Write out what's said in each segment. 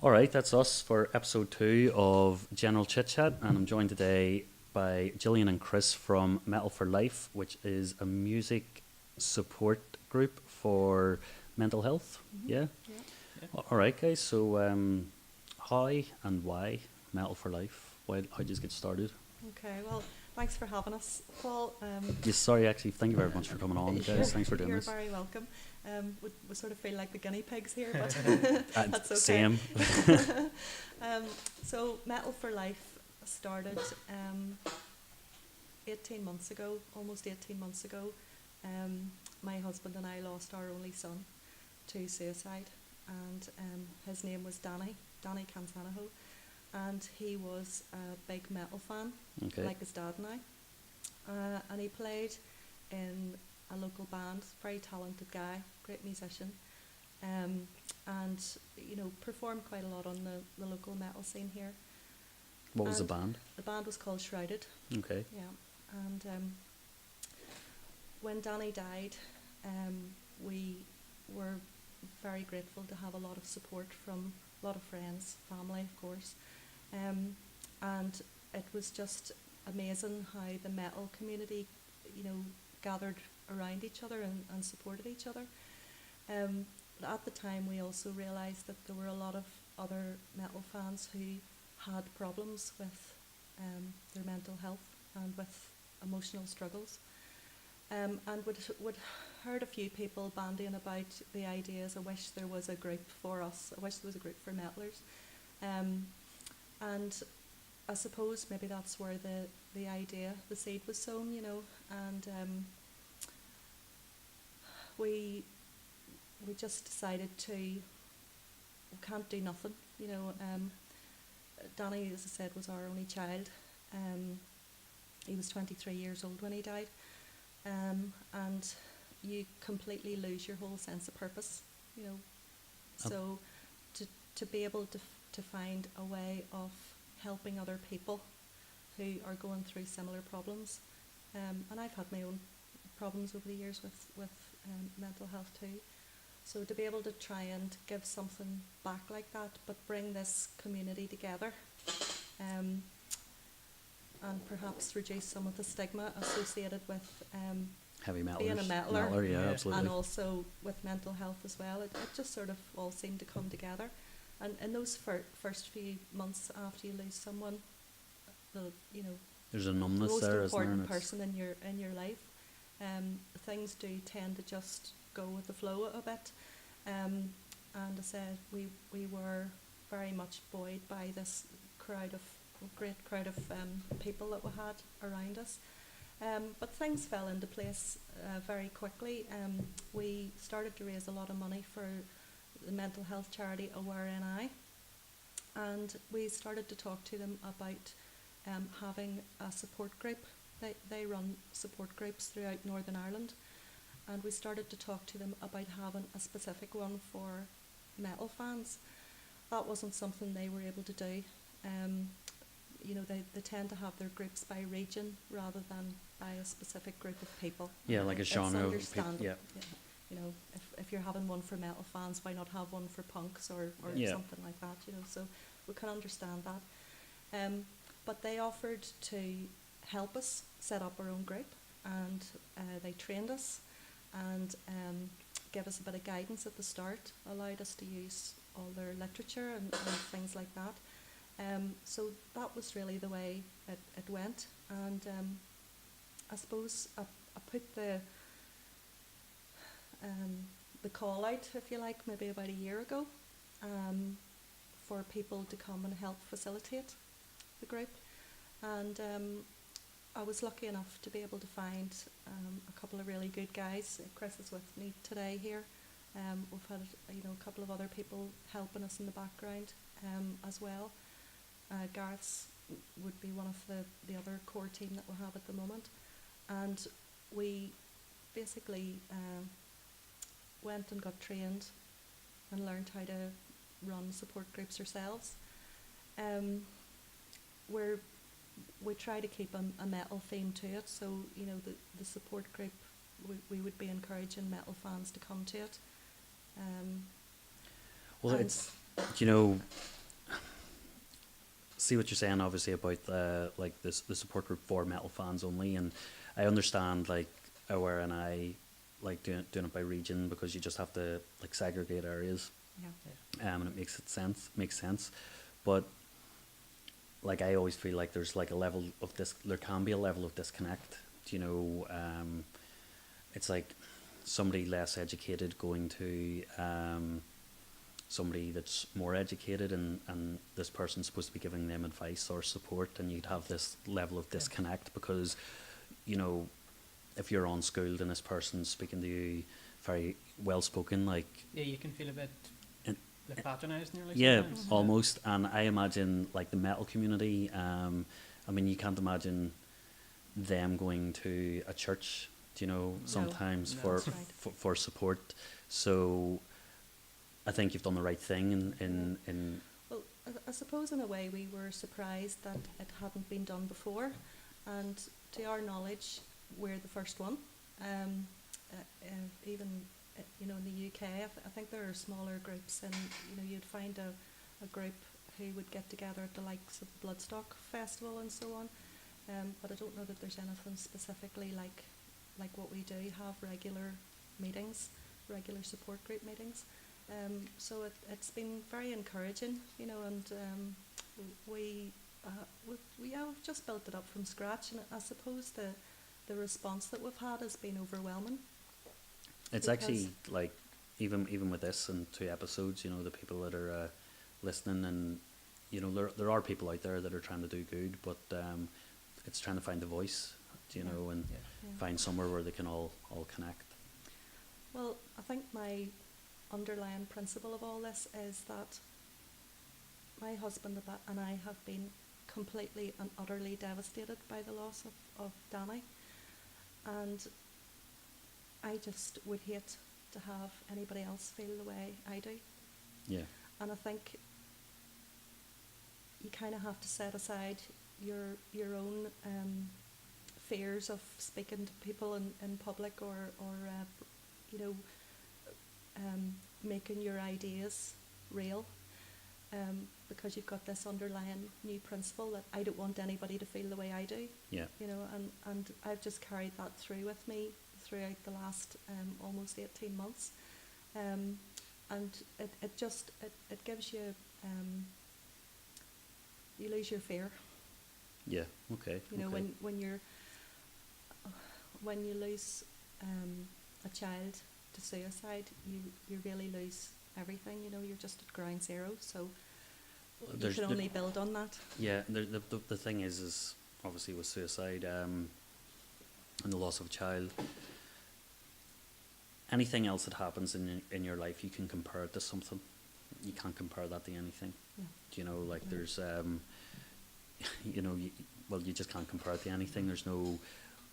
All right, that's us for episode 2 of General Chit Chat, and I'm joined today by Gillian and Chris from Metal for Life, which is a music support group for mental health. Yeah? Yeah. All right, guys, so how and why Metal for Life? How did you get started? Okay. Well, thanks for having us, Paul. Yes, sorry, actually, thank you very much for coming on, guys. Thanks for doing You're this. very welcome. We sort of feel like the guinea pigs here, but that's okay. Same. So, Metal for Life started 18 months ago, almost 18 months ago. My husband and I lost our only son to suicide, and his name was Danny Cansanaho, and he was a big metal fan, Okay. like his dad now. And he played in a local band, very talented guy, great musician, and performed quite a lot on the local metal scene here. What was the And band? The band was called Shrouded. Okay. Yeah, and when Danny died, we were very grateful to have a lot of support from a lot of friends, family, of course, and it was just amazing how the metal community, gathered around each other and supported each other. But at the time, we also realised that there were a lot of other metal fans who had problems with their mental health and with emotional struggles. And would heard a few people bandying about the ideas. I wish there was a group for us. I wish there was a group for metalers. And I suppose maybe that's where the idea, the seed was sown, and we just decided we can't do nothing, Danny, as I said, was our only child. He was 23 years old when he died, and you completely lose your whole sense of purpose, So to be able to find a way of helping other people who are going through similar problems, and I've had my own problems over the years with mental health too. So to be able to try and give something back like that, but bring this community together, and perhaps reduce some of the stigma associated with Heavy metalers. being a metaler, Yeah, Yeah. absolutely. and also with mental health as well. It just sort of all seemed to come together. And in those first few months after you lose someone, There's a numbness most there, isn't there? important And it's- person in your life, things do tend to just go with the flow a bit. And I said we were very much buoyed by this great crowd of people that we had around us. But things fell into place very quickly. We started to raise a lot of money for the mental health charity Aware NI, and we started to talk to them about having a support group. They run support groups throughout Northern Ireland, and we started to talk to them about having a specific one for metal fans. That wasn't something they were able to do. They tend to have their groups by region rather than by a specific group of people. Yeah, like a It's genre of understandable. yeah. If you're having one for metal fans, why not have one for punks or Yeah. something like that? So we can understand that. But they offered to help us set up our own group, and they trained us and gave us a bit of guidance at the start, allowed us to use all their literature and things like that. So that was really the way it went, and I suppose I put the call out, if you like, maybe about a year ago, for people to come and help facilitate the group, and I was lucky enough to be able to find a couple of really good guys. Chris is with me today here. We've had a couple of other people helping us in the background as well. Gareth's would be one of the other core team that we have at the moment, and we basically went and got trained and learned how to run support groups ourselves. We try to keep a metal theme to it, so the support group, we would be encouraging metal fans to come to it. Well, And it's you know, see what you're saying, obviously, about like this the support group for metal fans only, and I understand like Aware and I like doing it by region because you just have to like segregate areas, Yeah. and it makes sense, but like I always feel like there's like a level of there can be a level of disconnect. You know, it's like somebody less educated going to somebody that's more educated, and this person's supposed to be giving them advice or support, and you'd have this level of disconnect because, you know, if you're unschooled and this person's speaking to you very well spoken, like Yeah, you can feel a bit and like patronised nearly. yeah, Sometimes. almost. And I imagine like the metal community. I mean, you can't imagine them going to a church, you know, sometimes No. for, That's right. for support. So I think you've done the right thing in Well, I suppose in a way we were surprised that it hadn't been done before, and to our knowledge, we're the first one. Even you know, in the UK, I think there are smaller groups, and you know, you'd find a group who would get together at the likes of the Bloodstock Festival and so on. But I don't know that there's anything specifically like what we do, have regular meetings, regular support group meetings. So it's been very encouraging, you know, and we have just built it up from scratch, and I suppose the response that we've had has been overwhelming. it's actually like even with this and 2 episodes, you know, the people that are listening, and you know, there are people out there that are trying to do good, but it's trying to find the voice, you Yeah. know, and Yeah. Yeah. find somewhere where they can all connect. Well, I think my underlying principle of all this is that my husband and I have been completely and utterly devastated by the loss of Danny, and I just would hate to have anybody else feel the way I do. Yeah, And I think you kind of have to set aside your own fears of speaking to people in public, or you know, making your ideas real, because you've got this underlying new principle that I don't want anybody to feel the way I do, yeah, you know, and I've just carried that through with me throughout the last almost 18 months, and it just gives you, you lose your fear, yeah. Okay. you know, okay. when you lose a child to suicide, you really lose everything, you know, you're just at ground zero, so you There's- can there- only build on that. Yeah, the thing is obviously with suicide and the loss of a child, anything else that happens in your life, you can compare it to something. You can't compare that to anything. Yeah. You know, like No. there's, you know, you just can't compare it to anything. There's no,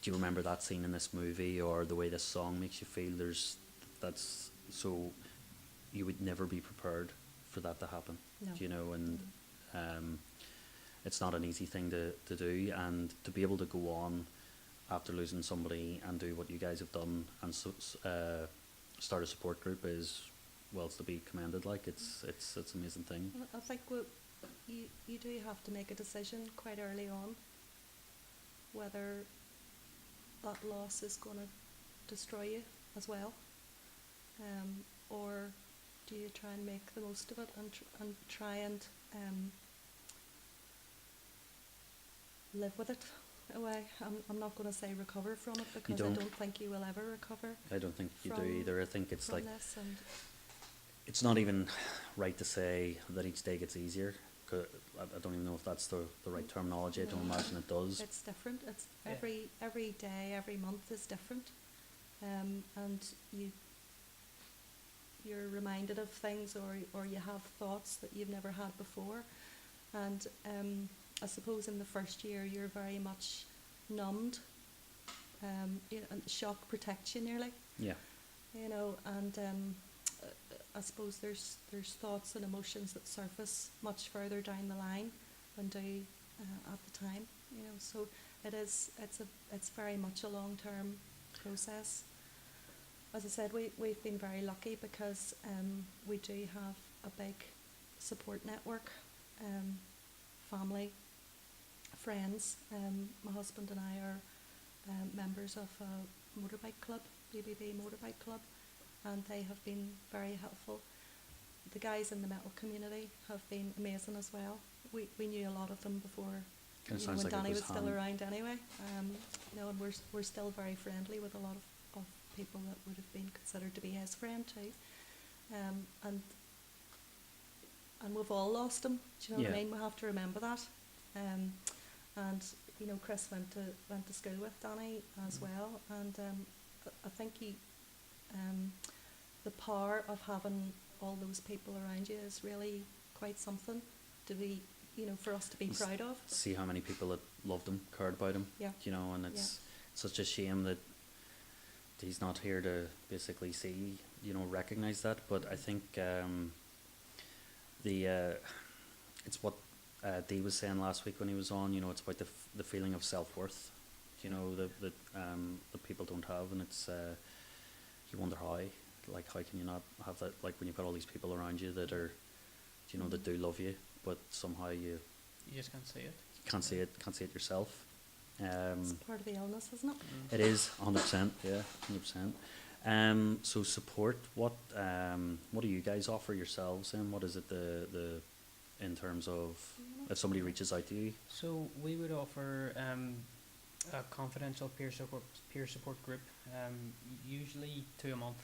do you remember that scene in this movie, or the way this song makes you feel? That's so, you would never be prepared for that to happen. No. You know, and No. it's not an easy thing to do, and to be able to go on after losing somebody and do what you guys have done, and start a support group is, well, it's to be commended. Like it's an amazing thing. Well, I think you do have to make a decision quite early on whether that loss is going to destroy you as well, or do you try and make the most of it and try and live with it away. I'm not going to say recover from it, because I don't? don't think you will ever recover I don't think you do From- either. I think it's from like, this, and it's not even right to say that each day gets easier. 'Cause I don't even know if that's the right terminology. I don't No. imagine it does. it's different. It's Yeah. every day, every month is different, and you're reminded of things, or you have thoughts that you've never had before, and I suppose in the first year you're very much numbed, you know, and shock protects you nearly, Yeah, you know, and I suppose there's thoughts and emotions that surface much further down the line than do at the time, you know. So it's very much a long-term process. As I said, we've been very lucky because we do have a big support network, family, friends. My husband and I are members of a motorbike club, BBB Motorbike Club, and they have been very helpful. The guys in the metal community have been amazing as well. We knew a lot of them before, Kind of you know, sounds when like it Danny was was still hand- around anyway. You know, and we're still very friendly with a lot of people that would have been considered to be his friend too. And we've all lost him. Do you know what I Yeah. mean? We have to remember that. And you know, Chris went to school with Danny as well, and I think the power of having all those people around you is really quite something to be, you know, for us to be S- proud of. See how many people that loved him, cared about him. Yeah. You know, and it's such a shame that he's not here to basically see, you know, recognize that. But I think it's what Dee was saying last week when he was on. You know, it's about the feeling of self-worth. You know, that people don't have, and it's you wonder how. Like, how can you not have that? Like, when you've got all these people around you that are, you know, that do love you, but somehow you You just can't see it. can't see it, yourself. It's part of the illness, isn't it? It is 100%, yeah, 100%. So support. What do you guys offer yourselves? And what is it the in terms of if somebody reaches out to you? So we would offer a confidential peer support group, usually 2 a month.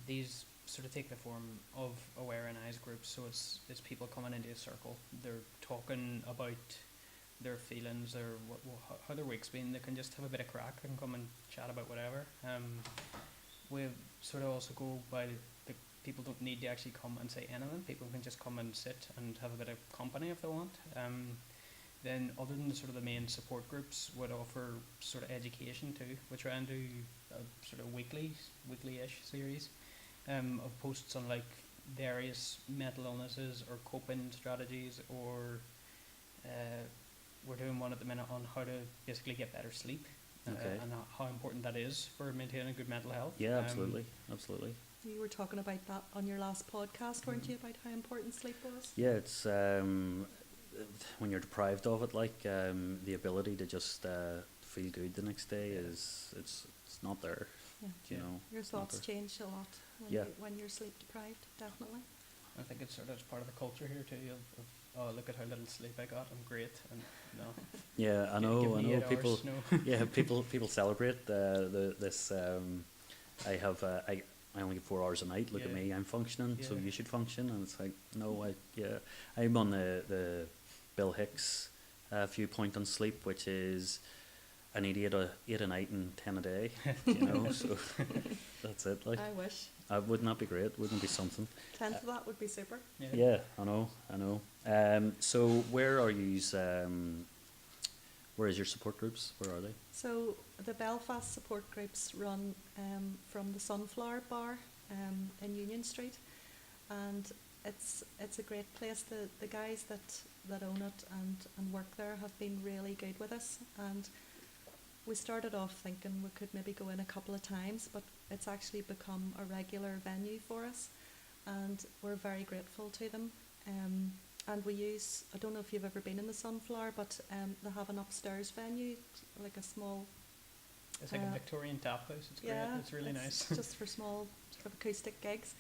These sort of take the form of aware and eyes groups. So it's people coming into a circle. They're talking about their feelings or how their week's been. They can just have a bit of crack. They can come and chat about whatever. We sort of also go by the people don't need to actually come and say anything. People can just come and sit and have a bit of company if they want. Then other than the sort of the main support groups would offer sort of education too. We try and do a sort of weekly-ish series of posts on like various mental illnesses or coping strategies, or we're doing one at the minute on how to basically get better sleep. Okay. And how important that is for maintaining good mental health. Yeah, absolutely, absolutely. You were talking about that on your last podcast, weren't you, about how important sleep was? Yeah, it's when you're deprived of it, like the ability to just feel good the next day is it's not there. Yeah. You Yeah. know, Your it's not thoughts there. change a lot Yeah. when you're sleep deprived, definitely. I think it's sort of part of the culture here too of oh, look at how little sleep I got, I'm great, and no. Yeah, I Give know. me 8 People. hours, no. Yeah, people celebrate this. I have I only get 4 hours a night. Look at Yeah. me, I'm functioning. So Yeah. you should function. And it's like, no, I'm on the Bill Hicks viewpoint on sleep, which is I need 8 a night and 10 a day. You know, so that's it. Like, I wish. wouldn't that be great? Wouldn't it be something? 10th of that would be super. Yeah, I know. So where are you? Where is your support groups? Where are they? So the Belfast support groups run from the Sunflower Bar in Union Street, and it's a great place. The guys that own it and work there have been really good with us, and we started off thinking we could maybe go in a couple of times, but it's actually become a regular venue for us, and we're very grateful to them. And we use, I don't know if you've ever been in the Sunflower, but they have an upstairs venue, like a small... It's like a Victorian tap house. It's great. Yeah, It's really nice. just for small sort of acoustic gigs.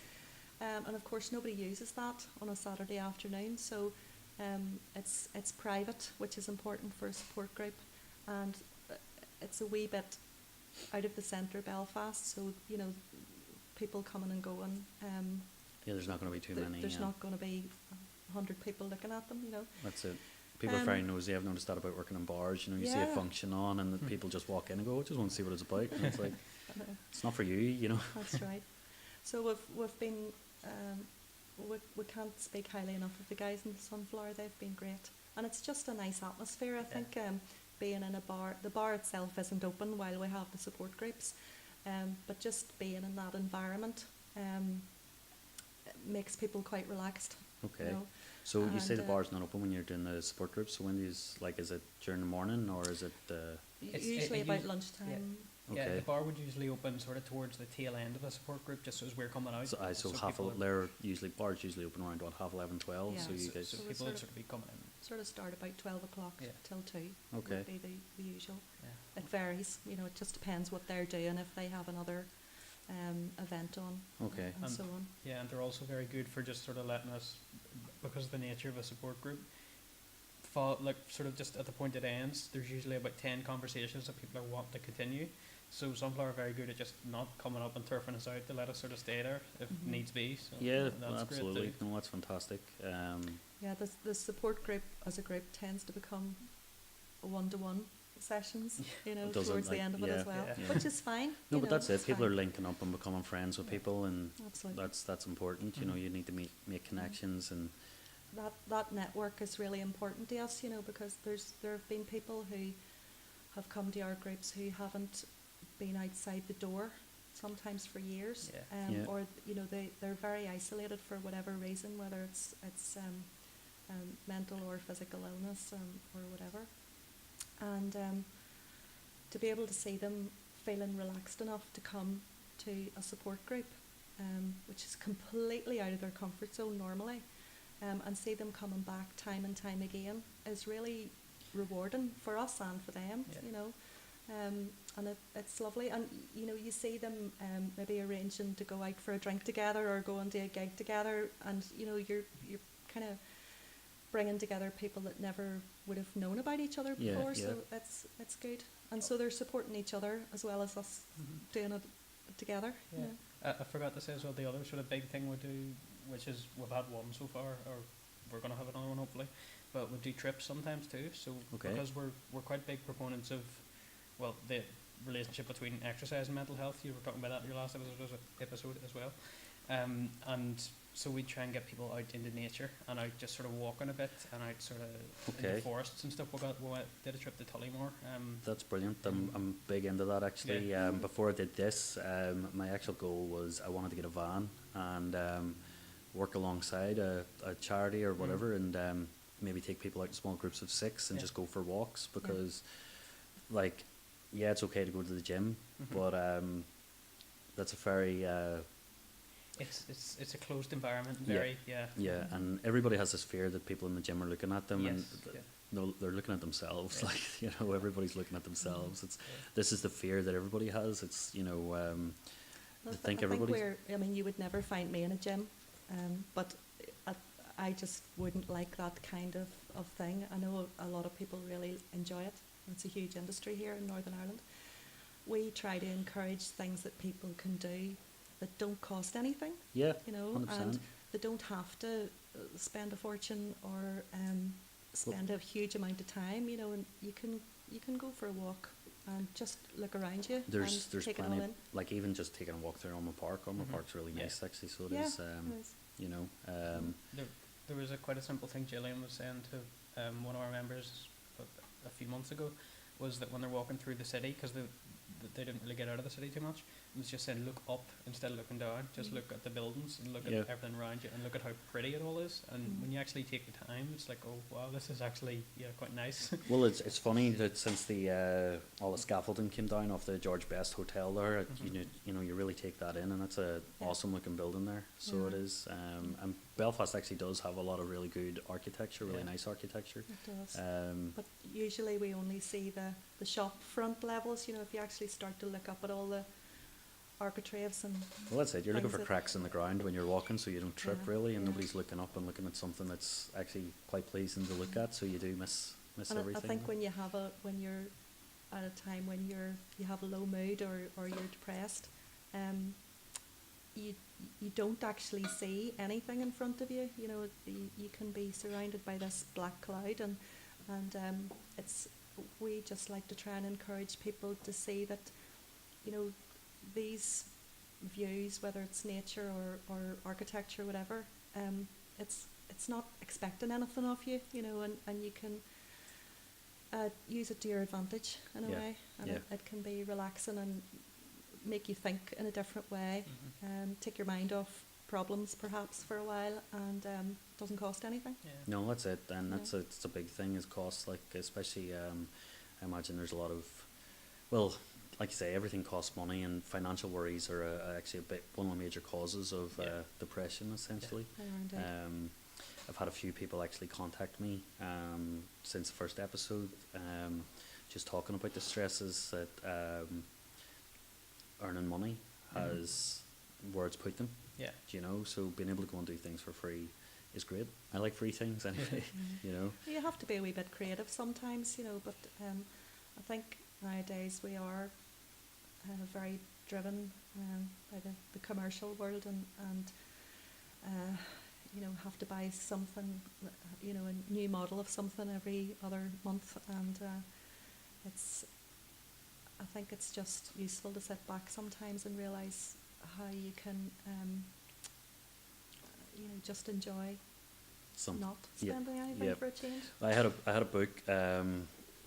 And of course nobody uses that on a Saturday afternoon, so it's private, which is important for a support group, and it's a wee bit out of the centre of Belfast, so you know, people coming and going. Yeah, there's not going to be too many. There's not going to be 100 people looking at them, you know. That's it. People are very nosy. I've noticed that about working in bars. You know, you see a Yeah. function on, and the people just walk in and go, "I just want to see what it's about." And it's like, I know. it's not for you, you know. That's right. So we've been we can't speak highly enough of the guys in the Sunflower. They've been great, and it's just a nice atmosphere. I think being in a bar, the bar itself isn't open while we have the support groups, but just being in that environment makes people quite relaxed. Okay. You know? So you say the And, bar's not open when you're doing the support group. So when is it during the morning or is it? It's- Usually it about us- lunchtime. Yeah, Okay. the bar would usually open sort of towards the tail end of a support group, just as we're coming out. So people would- they're usually bars usually open around what, half 11, 12. Yeah. So you so, guys. so So we people sort would of- sort of be coming in. Sort of start about 12 o'clock Yeah. till 2 Okay. would be the usual. Yeah. It varies, you know, it just depends what they're doing, if they have another event on, Okay. and so on. Yeah, and they're also very good for just sort of letting us, because of the nature of a support group, like sort of just at the point it ends, there's usually about 10 conversations that people are wanting to continue. So Sunflower are very good at just not coming up and turfing us out to let us sort of stay there if Mhm. needs be. So Yeah, that's absolutely. Great too. No, that's fantastic. Yeah, the support group as a group tends to become one-to-one sessions, you know, It doesn't, towards the like, end of it yeah, as well, yeah. which is fine. No, you but know, that's it. it's People are fine. linking up and becoming friends with Yeah. people, and Absolutely. that's important. You know, Mhm. you need to make connections, and That network is really important to us, you know, because there have been people who have come to our groups who haven't been outside the door sometimes for years, Yeah. Yeah. or you know they're very isolated for whatever reason, whether it's mental or physical illness, or whatever, and to be able to see them feeling relaxed enough to come to a support group, which is completely out of their comfort zone normally, and see them coming back time and time again is really rewarding for us and for them, Yeah. you know. And it's lovely, and you know, you see them maybe arranging to go out for a drink together or going to a gig together, and you know, you're kind of bringing together people that never would have known about each other Yeah, before. yeah. So it's good, and so they're supporting each other as well as us doing it together. Yeah. You know. I forgot to say as well, the other sort of big thing we do, which is we've had one so far, or we're going to have another one hopefully, but we do trips sometimes too. So Okay. because we're quite big proponents of, well, the relationship between exercise and mental health. You were talking about that in your last episode as well. And so we try and get people out into nature and out just sort of walking a bit and out sort of in Okay. the forests and stuff. Did a trip to Tullymore. that's brilliant. I'm big into that actually. Yeah. Before I did this, my actual goal was I wanted to get a van and work alongside a charity or whatever, and maybe take people out in small groups of 6 and Yeah. just go for walks, because like, yeah, it's okay to go to the gym, Mhm. but that's a very It's a closed environment. Yeah. Very yeah. yeah, and everybody has this fear that people in the gym are looking at them, and Yes. Yeah. no, they're looking at themselves. Yeah. Like, you know, everybody's looking at themselves. It's Yeah. this is the fear that everybody has. It's, you know, I think I everybody's I mean, you would never find me in a gym, but I just wouldn't like that kind of thing. I know a lot of people really enjoy it. It's a huge industry here in Northern Ireland. We try to encourage things that people can do that don't cost anything, yeah, you know, 100%. and they don't have to spend a fortune or spend a huge amount of time, you know, and you can go for a walk and just look around you There's and take it all plenty, in. like even just taking a walk through Orma Park. Orma Mhm. Park's really Yeah. nice actually. So it Yeah, is, it is. you know, There was quite a simple thing Gillian was saying to one of our members a few months ago, was that when they're walking through the city, because they didn't really get out of the city too much, and it's just saying look up instead of looking down. Just Mm. look at the buildings and look Yeah. at everything around you and look at how pretty it all is. And Mm. when you actually take the time, it's like, oh wow, this is actually quite nice. well, it's funny that since the all the scaffolding came down off the George Best Hotel there, Mhm. you know, you really take that in, and it's a Yeah. awesome looking building there. So it Yeah. is, and Belfast actually does have a lot of really good architecture, really Yeah. nice architecture. It does. Um, But usually we only see the shop front levels, you know, if you actually start to look up at all the architraves and well, that's it. You're looking things for that- cracks in the ground when you're walking, so you don't trip Yeah, really, and yeah. nobody's looking up and looking at something that's actually quite pleasing to look at. So you do miss and everything. I think when you're at a time when you have a low mood or you're depressed, you don't actually see anything in front of you. You know, you can be surrounded by this black cloud, and we just like to try and encourage people to see that, you know, these views, whether it's nature or architecture, whatever, it's not expecting anything of you, you know, and you can use it to your advantage in a Yeah, way, and yeah. it can be relaxing and make you think in a different way, Mhm. take your mind off problems perhaps for a while, and doesn't cost anything. Yeah. No, that's it, and Yeah. it's a big thing is cost. Like especially, I imagine there's a lot of, well, like you say, everything costs money, and financial worries are actually one of the major causes of depression, essentially. I've had a few people actually contact me since the first episode, just talking about the stresses that earning money has, where it's put them. Yeah. Do you know? So being able to go and do things for free is great. I like free things anyway. You know. You have to be a wee bit creative sometimes, you know. But I think nowadays we are very driven by the commercial world, and you know, have to buy something, you know, a new model of something every other month, and I think it's just useful to sit back sometimes and realise how you can, you know, just enjoy not spending anything for a change. I had a book a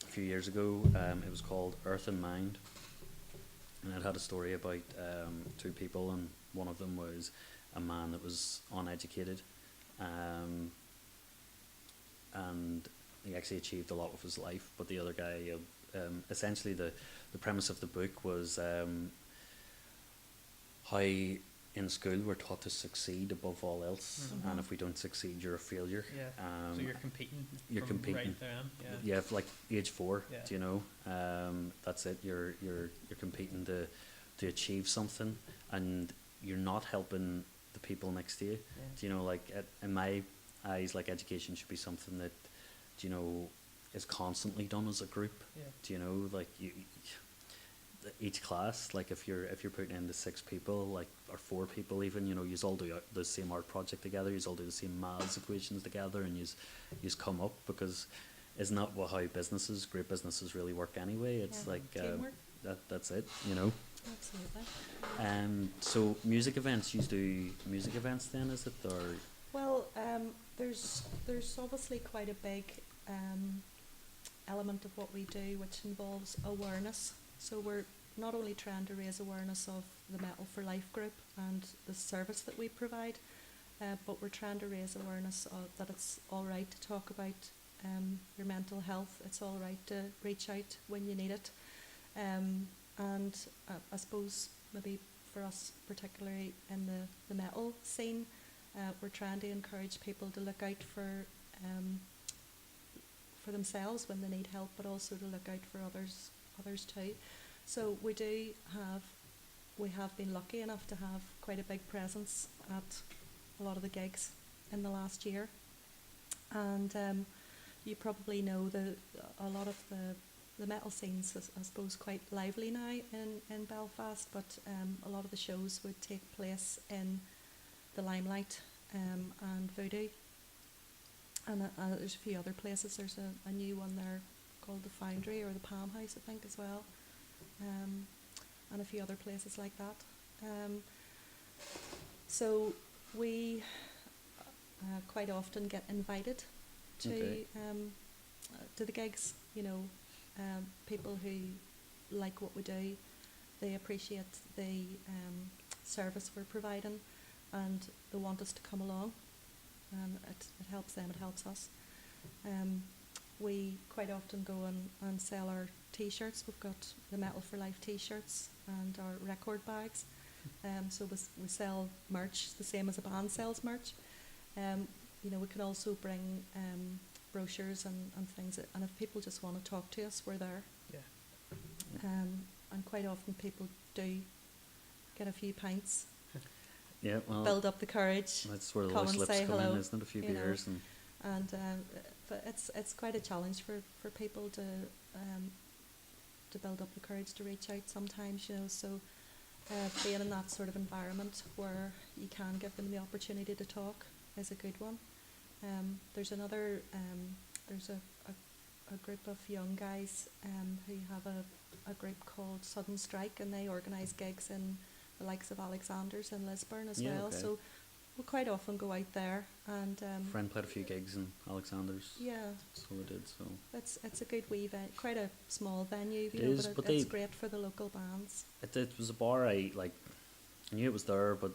few years ago. It was called Earth and Mind, and it had a story about two people, and one of them was a man that was uneducated, and he actually achieved a lot with his life. But the other guy, essentially the premise of the book was how in school we're taught to succeed above all else, and if we don't succeed, you're a failure. Yeah. So you're competing. You're competing. Right then. Yeah. Yeah, like age 4. Yeah. Do you know? That's it. You're competing to achieve something, and you're not helping the people next to you. Yeah. Do you know? Like in my eyes, like education should be something that, do you know, is constantly done as a group. Yeah. Do you know? Like each class, like if you're putting in the 6 people, like, or 4 people even, you know, you all do the same art project together, you all do the same maths equations together, and you come up, because isn't that how great businesses really work anyway? It's like that's it, you know. Absolutely. So music events, you do music events then, is it, or? Well, there's obviously quite a big element of what we do, which involves awareness. So we're not only trying to raise awareness of the Metal for Life group and the service that we provide, but we're trying to raise awareness of that it's all right to talk about your mental health. It's all right to reach out when you need it. And I suppose maybe for us, particularly in the metal scene, we're trying to encourage people to look out for themselves when they need help, but also to look out for others too. So we have been lucky enough to have quite a big presence at a lot of the gigs in the last year, and you probably know a lot of the metal scenes, I suppose, quite lively now in Belfast, but a lot of the shows would take place in the Limelight and Voodoo, and there's a few other places. There's a new one there called the Foundry, or the Palm House, I think, as well, and a few other places like that. So we quite often get invited to the gigs. You know, people who like what we do, they appreciate the service we're providing, and they want us to come along, and it helps them, it helps us. We quite often go and sell our t-shirts. We've got the Metal for Life t-shirts and our record bags. So we sell merch the same as a band sells merch. You know, we can also bring brochures and things, and if people just want to talk to us, we're there. Yeah. And quite often people do get a few pints. Yeah, well, build up the courage. That's where the come loose and lips say come hello, in, isn't it? A few you know. beers And but it's quite a challenge for people to build up the courage to reach out sometimes, you know. So being in that sort of environment where you can give them the opportunity to talk is a good one. There's another there's a group of young guys who have a group called Sudden Strike, and they organise gigs in the likes of Alexander's in Lisburn as well. Okay. So we'll quite often go out there, and friend played a few gigs in Alexander's. yeah, So we did. So it's a good wee quite a small venue, you It know, is, but but it's they- great for the local bands. it was a bar. I knew it was there, but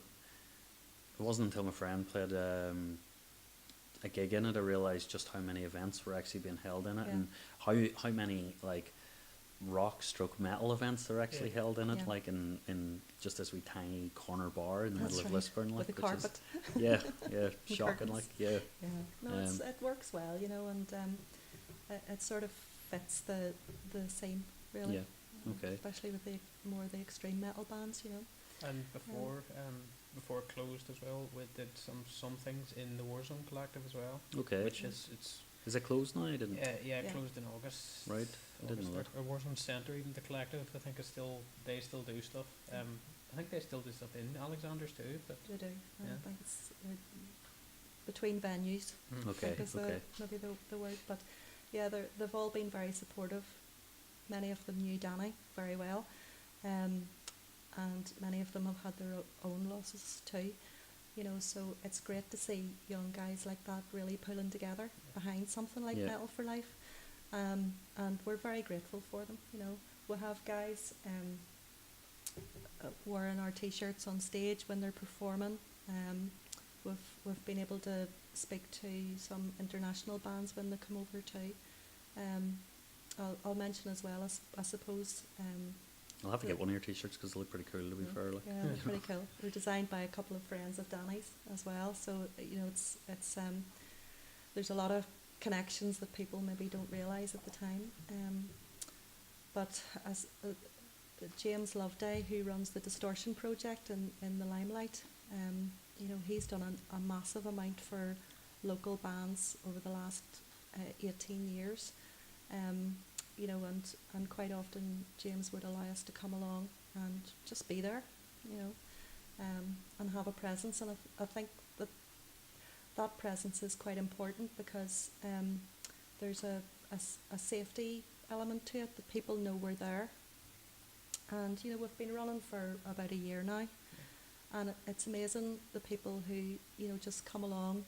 it wasn't until my friend played a gig in it I realised just how many events were actually being held in it, Yeah. and how many rock stroke metal events that are actually Yeah. held in it, Yeah. like in just this wee tiny corner bar in the That's middle of right. Lisburn, like, With a which carpet. is yeah, shocking, Curtains. like, yeah. Yeah. No, Um, it works well, you know, and it sort of fits the scene really. Yeah, okay. Especially with the more the extreme metal bands, you know. And before it closed as well, we did some things in the Warzone Collective as well, Okay. which it's Is it closed now? I didn't. yeah, Yeah. closed in August. Right, I didn't know that. Or Warzone Centre, even the Collective, I think is still they still do stuff. I think they still do stuff in Alexander's too, but They do. Yeah. I think it's between venues. I Okay, think is okay. maybe the word, but yeah, they've all been very supportive. Many of them knew Danny very well, and many of them have had their own losses too. You know, so it's great to see young guys like that really pulling together behind something like Yeah. Metal for Life, and we're very grateful for them. You know, we have guys wearing our T-shirts on stage when they're performing. We've been able to speak to some international bands when they come over too. I'll mention as well, I suppose. I'll have to get one of your t-shirts because they look pretty cool, to be fair. Like. Yeah, they're pretty cool. They're designed by a couple of friends of Danny's as well. So you know, it's there's a lot of connections that people maybe don't realise at the time. But as James Loveday, who runs the Distortion Project in the Limelight, you know, he's done a massive amount for local bands over the last 18 years. You know, and quite often James would allow us to come along and just be there, you know, and have a presence. And I think that presence is quite important because there's a safety element to it, that people know we're there. And, you know, we've been running for about a year now, and it's amazing the people who, you know, just come along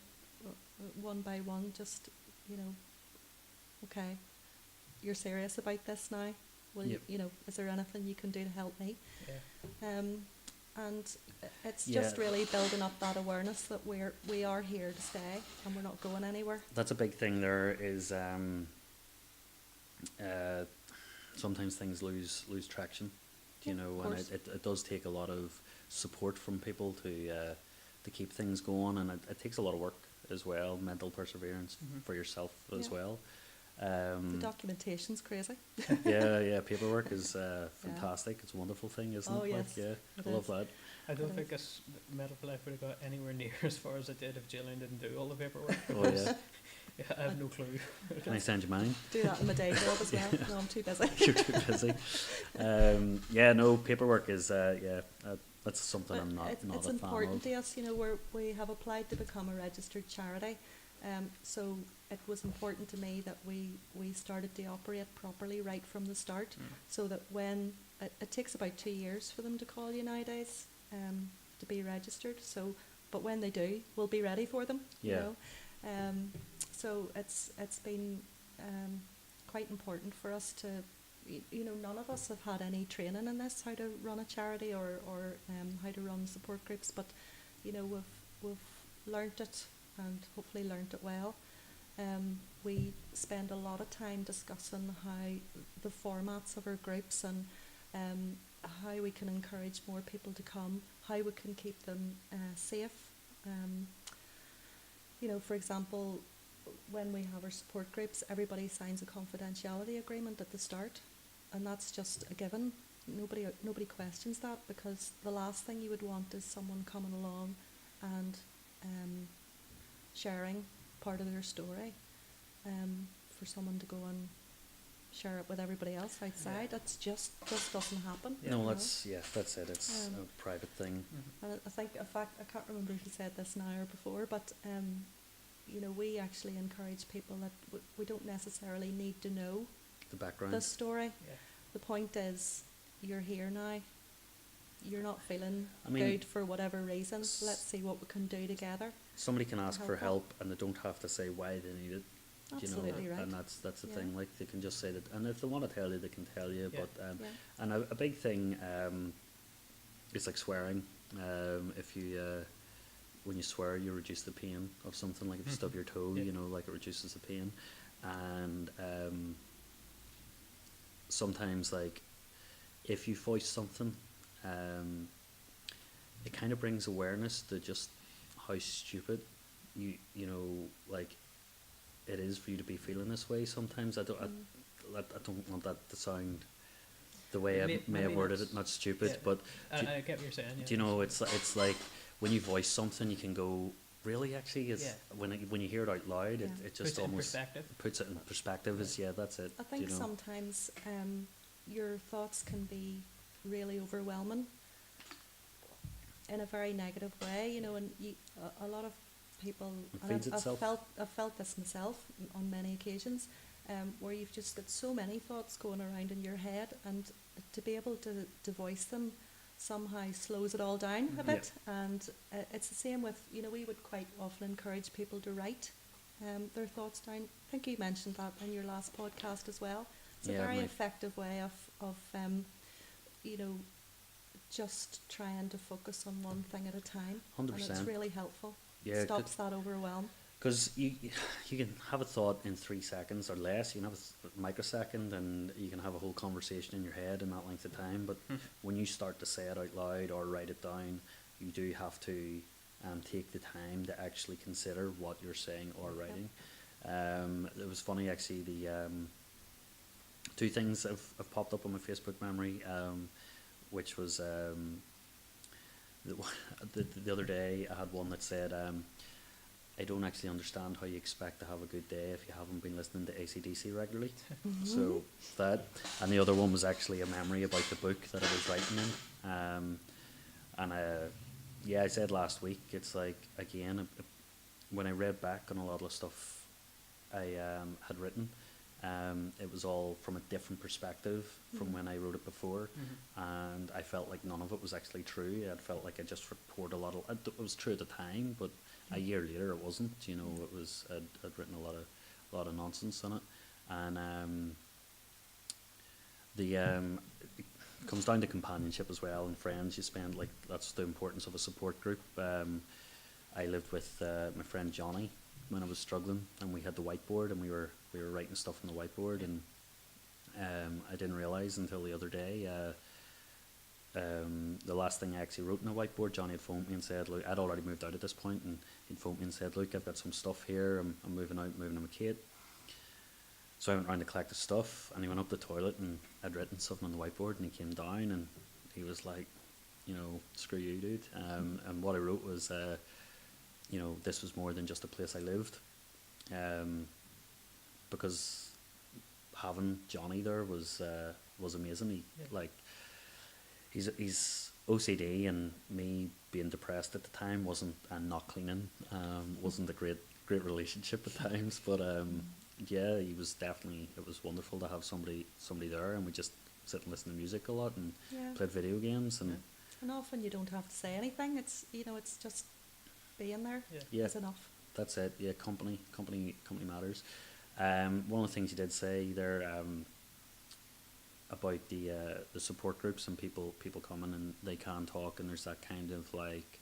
one by one, just, you know, okay, you're serious about this now? Well, Yep. you know, is there anything you can do to help me? yeah. And it's Yeah. just really building up that awareness that we are here to stay and we're not going anywhere. That's a big thing. There is sometimes things lose traction, you Yeah, know, of and course. it does take a lot of support from people to keep things going, and it takes a lot of work as well, mental perseverance Mhm. for yourself as Yeah. well. The documentation's crazy. Yeah, paperwork is fantastic. It's a wonderful thing, isn't Oh, it? yes, Like, yeah, it I love is. that. I don't It think this Metal for Life would have got anywhere near as far as it did if Gillian didn't do all the paperwork. Oh yeah, Yeah, I have no clue. can I send you mine? Do that in my day job as well. No, I'm too busy. You're too busy. Yeah, no, paperwork is that's something But I'm not it's a fan important of. to us, you know, we have applied to become a registered charity. So it was important to me that we started to operate properly right from the start, so that when it takes about 2 years for them to call you nowadays to be registered. So, but when they do, we'll be ready for them. Yeah. You know? So it's been quite important for us to, you know, none of us have had any training in this, how to run a charity or how to run support groups, but you know, we've learnt it and hopefully learnt it well. We spend a lot of time discussing how the formats of our groups and how we can encourage more people to come, how we can keep them safe. You know, for example, when we have our support groups, everybody signs a confidentiality agreement at the start, and that's just a given. Nobody questions that, because the last thing you would want is someone coming along and sharing part of their story, for someone to go and share it with everybody else outside. That's just doesn't happen. you No, know. that's it. It's Um, a private thing. And I think, in fact, I can't remember if you said this now or before, but you know, we actually encourage people that we don't necessarily need to know The background. the story. Yeah. The point is, you're here now. You're not feeling I mean, good for whatever reason. Let's see what we can do together. Somebody can ask for help help, and they don't have to say why they need it. Absolutely right. And that's the Yeah. thing. Like, they can just say that, and if they want to tell you, they can tell you. Yeah. But Yeah. and a big thing is like swearing. If you when you swear, you reduce the pain of something. Like if you stub your toe, Yeah. you know, like it reduces the pain. And sometimes like if you voice something, um, it kind of brings awareness to just how stupid you know like it is for you to be feeling this way. Sometimes I don't want that to sound the way I may have Maybe worded that's- it, not stupid, yeah, but do, I get what you're saying. Yeah, do you know it's like when you voice something, you can go really actually is Yeah. when you hear it out loud, Yeah. it puts just it in almost perspective. puts it in perspective. Is yeah, that's it. I think you know? sometimes your thoughts can be really overwhelming in a very negative way, you know, and a lot of people, It and feeds itself. I've felt this myself on many occasions, where you've just got so many thoughts going around in your head, and to be able to voice them somehow slows it all down a Mhm. bit. And it's the same with, you know, we would quite often encourage people to write their thoughts down. I think you mentioned that in your last podcast as well. It's a Yeah, very my- effective way of you know, just trying to focus on one thing at a time. 100%. And it's really helpful. Yeah, Stops that overwhelm. because you can have a thought in 3 seconds or less. You can have a microsecond, and you can have a whole conversation in your head in that length of time. But when you start to say it out loud or write it down, you do have to take the time to actually consider what you're saying or writing. It was funny actually. The two things have popped up on my Facebook memory, which was the other day I had one that said, I don't actually understand how you expect to have a good day if you haven't been listening to AC/DC regularly. So that, and the other one was actually a memory about the book that I was writing in. And yeah, I said last week, it's like, again, when I read back on a lot of stuff I had written, it was all from a different perspective from when I wrote it before, and I felt like none of it was actually true. I felt like I just poured a lot of. It was true at the time, but a year later it wasn't. You know, it was I'd written a lot of nonsense in it, and it comes down to companionship as well and friends. You spend like that's the importance of a support group. I lived with my friend Johnny when I was struggling, and we had the whiteboard, and we were writing stuff on the whiteboard, and I didn't realize until the other day. The last thing I actually wrote on the whiteboard, Johnny had phoned me and said, "Look, I'd already moved out at this point, and he'd phoned me and said, "Look, I've got some stuff here. I'm moving out, moving to my kid." So I went round to collect the stuff, and he went up the toilet, and I'd written something on the whiteboard, and he came down, and he was like, you know, "Screw you, dude." And what I wrote was, you know, this was more than just a place I lived, because having Johnny there was amazing. He like he's OCD, and me being depressed at the time wasn't, and not cleaning wasn't a great relationship at times, but yeah, he was definitely, it was wonderful to have somebody there, and we just sit and listen to music a lot and Yeah. played video games, and And often you don't have to say anything. It's, you know, it's just being there Yeah. yeah, is enough. that's it. Yeah, company matters. One of the things you did say there, about the support groups and people coming and they can talk, and there's that kind of like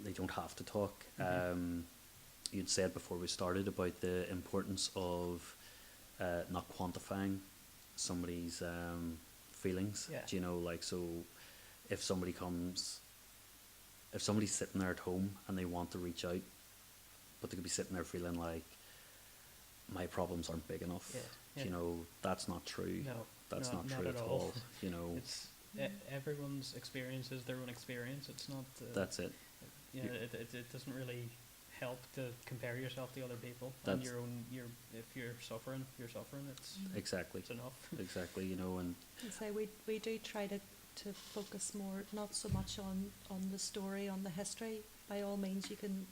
they don't have to talk. You'd said before we started about the importance of not quantifying somebody's feelings. Yeah. Do you know, like, so if somebody's sitting there at home and they want to reach out, but they could be sitting there feeling like my problems aren't big enough. Yeah, yeah. You know, that's not true. No, That's no, not true at at all. all. You know, It's everyone's experience is their own experience. It's not. that's it. You know, it doesn't really help to compare yourself to other people and That's- your own. If you're suffering, you're suffering. Exactly. It's enough. Exactly. You know, and And so we do try to focus more, not so much on the story, on the history. By all means, you can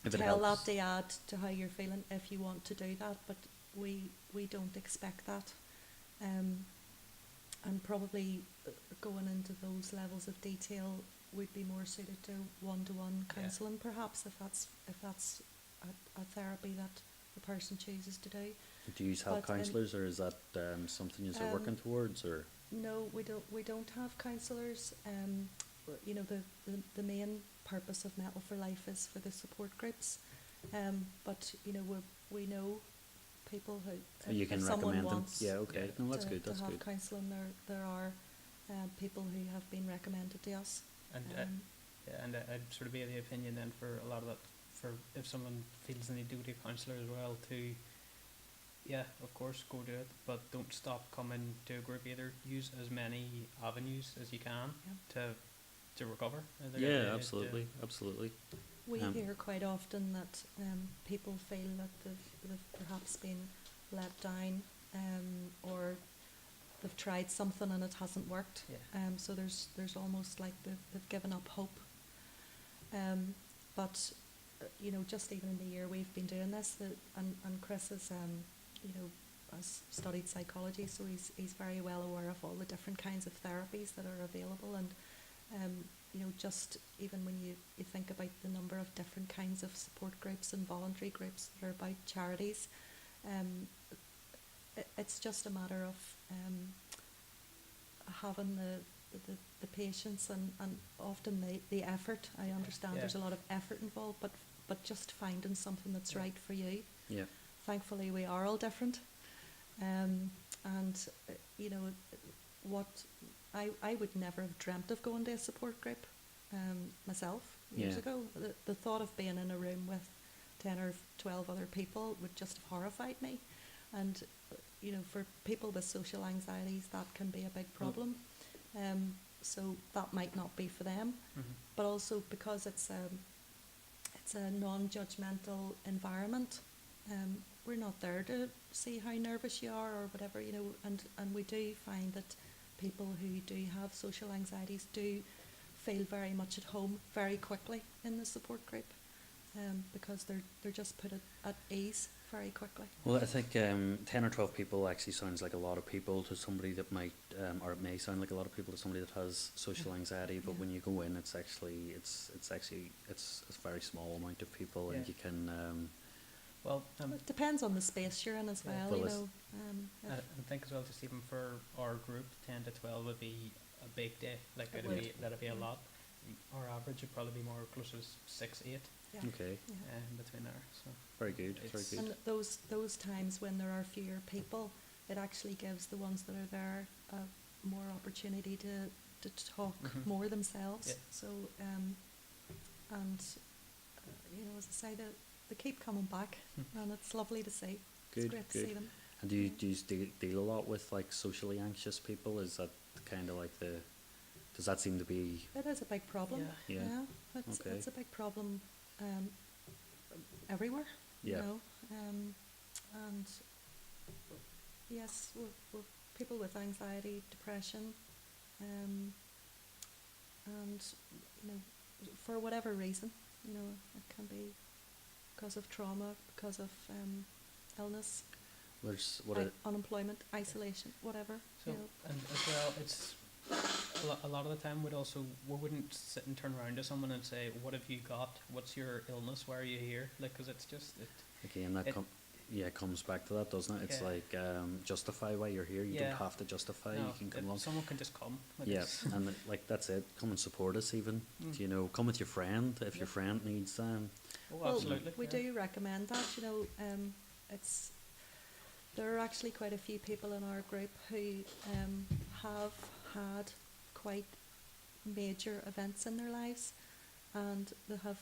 if it tell helps, that to add to how you're feeling if you want to do that, but we don't expect that. And probably going into those levels of detail would be more suited to one-to-one Yeah. counselling, perhaps, if that's a therapy that the person chooses to do. do you have but, counsellors, or is that something you're working towards, or? No, we don't have counsellors. You know, the main purpose of Metal for Life is for the support groups. But you know, we know people who, You if can someone recommend them. wants Yeah, okay. Yeah. No, that's good. to That's have good. counselling, there are people who have been recommended to us. And Um, yeah, and I'd sort of be of the opinion then for a lot of that, for if someone feels they need to go to a counsellor as well, to, yeah, of course, go do it, but don't stop coming to a group either. Use as many avenues as you can to recover. I think Yeah, absolutely, absolutely. We Um, hear quite often that people feel that they've perhaps been let down, or they've tried something and it hasn't worked. Yeah. So there's almost like they've given up hope. But just even in the year we've been doing this, and Chris is has studied psychology, so he's very well aware of all the different kinds of therapies that are available, and just even when you think about the number of different kinds of support groups and voluntary groups that are about charities, it's just a matter of having the patience and often the effort. I understand Yeah. there's a lot of effort involved, but just finding something that's right for you. Yeah. Thankfully, we are all different, and what I would never have dreamt of going to a support group myself years Yeah. ago. The thought of being in a room with 10 or 12 other people would just have horrified me, and for people with social anxieties, that can be a big problem. So that might not be for them, but also because it's a non-judgmental environment. We're not there to see how nervous you are or whatever, and we do find that people who do have social anxieties do feel very much at home very quickly in the support group, because they're just put at ease very quickly. Well, I think 10 or 12 people actually sounds like a lot of people to somebody that might, or it may sound like a lot of people to somebody that has social anxiety. But Yeah. when you go in, it's a very small amount of people, and Yeah. you can. Well, It depends on the space you're in as Yeah. well, Well, you it's- know. I think as well, just even for our group, 10 to 12 would be a big day. Like It that'd be a yeah. lot. Our average would probably be more closer to 6, 8 Yeah. Okay, Yeah. in between there. So very good, very It's- good. And those times when there are fewer people, it actually gives the ones that are there more opportunity to talk Mhm. more themselves. Yeah. So, and as I say, they keep coming back, and it's lovely to see. Good, It's great to good. see them. And do you deal a lot with like socially anxious people? Is that kind of like does that seem to be? It is a big problem. Yeah. Yeah. It's Okay. a big problem everywhere. Yeah. And yes, we're people with anxiety, depression, and for whatever reason, it can be because of trauma, because of illness, There's unemployment, isolation, whatever. So and as well, it's a lot of the time we wouldn't sit and turn around to someone and say, "What have you got? What's your illness? Why are you here?" Like, because it's just again that it- it comes back to that, doesn't it? It's Yeah. like justify why you're here. You Yeah. don't have to justify. no, You can come along. someone can just come. Like Yeah, it's- and like that's it. Come and support us, even. Mm. Come with your friend if your Yeah. friend needs. Oh, Well, absolutely. we yeah. do recommend that. There are actually quite a few people in our group who have had quite major events in their lives, and they have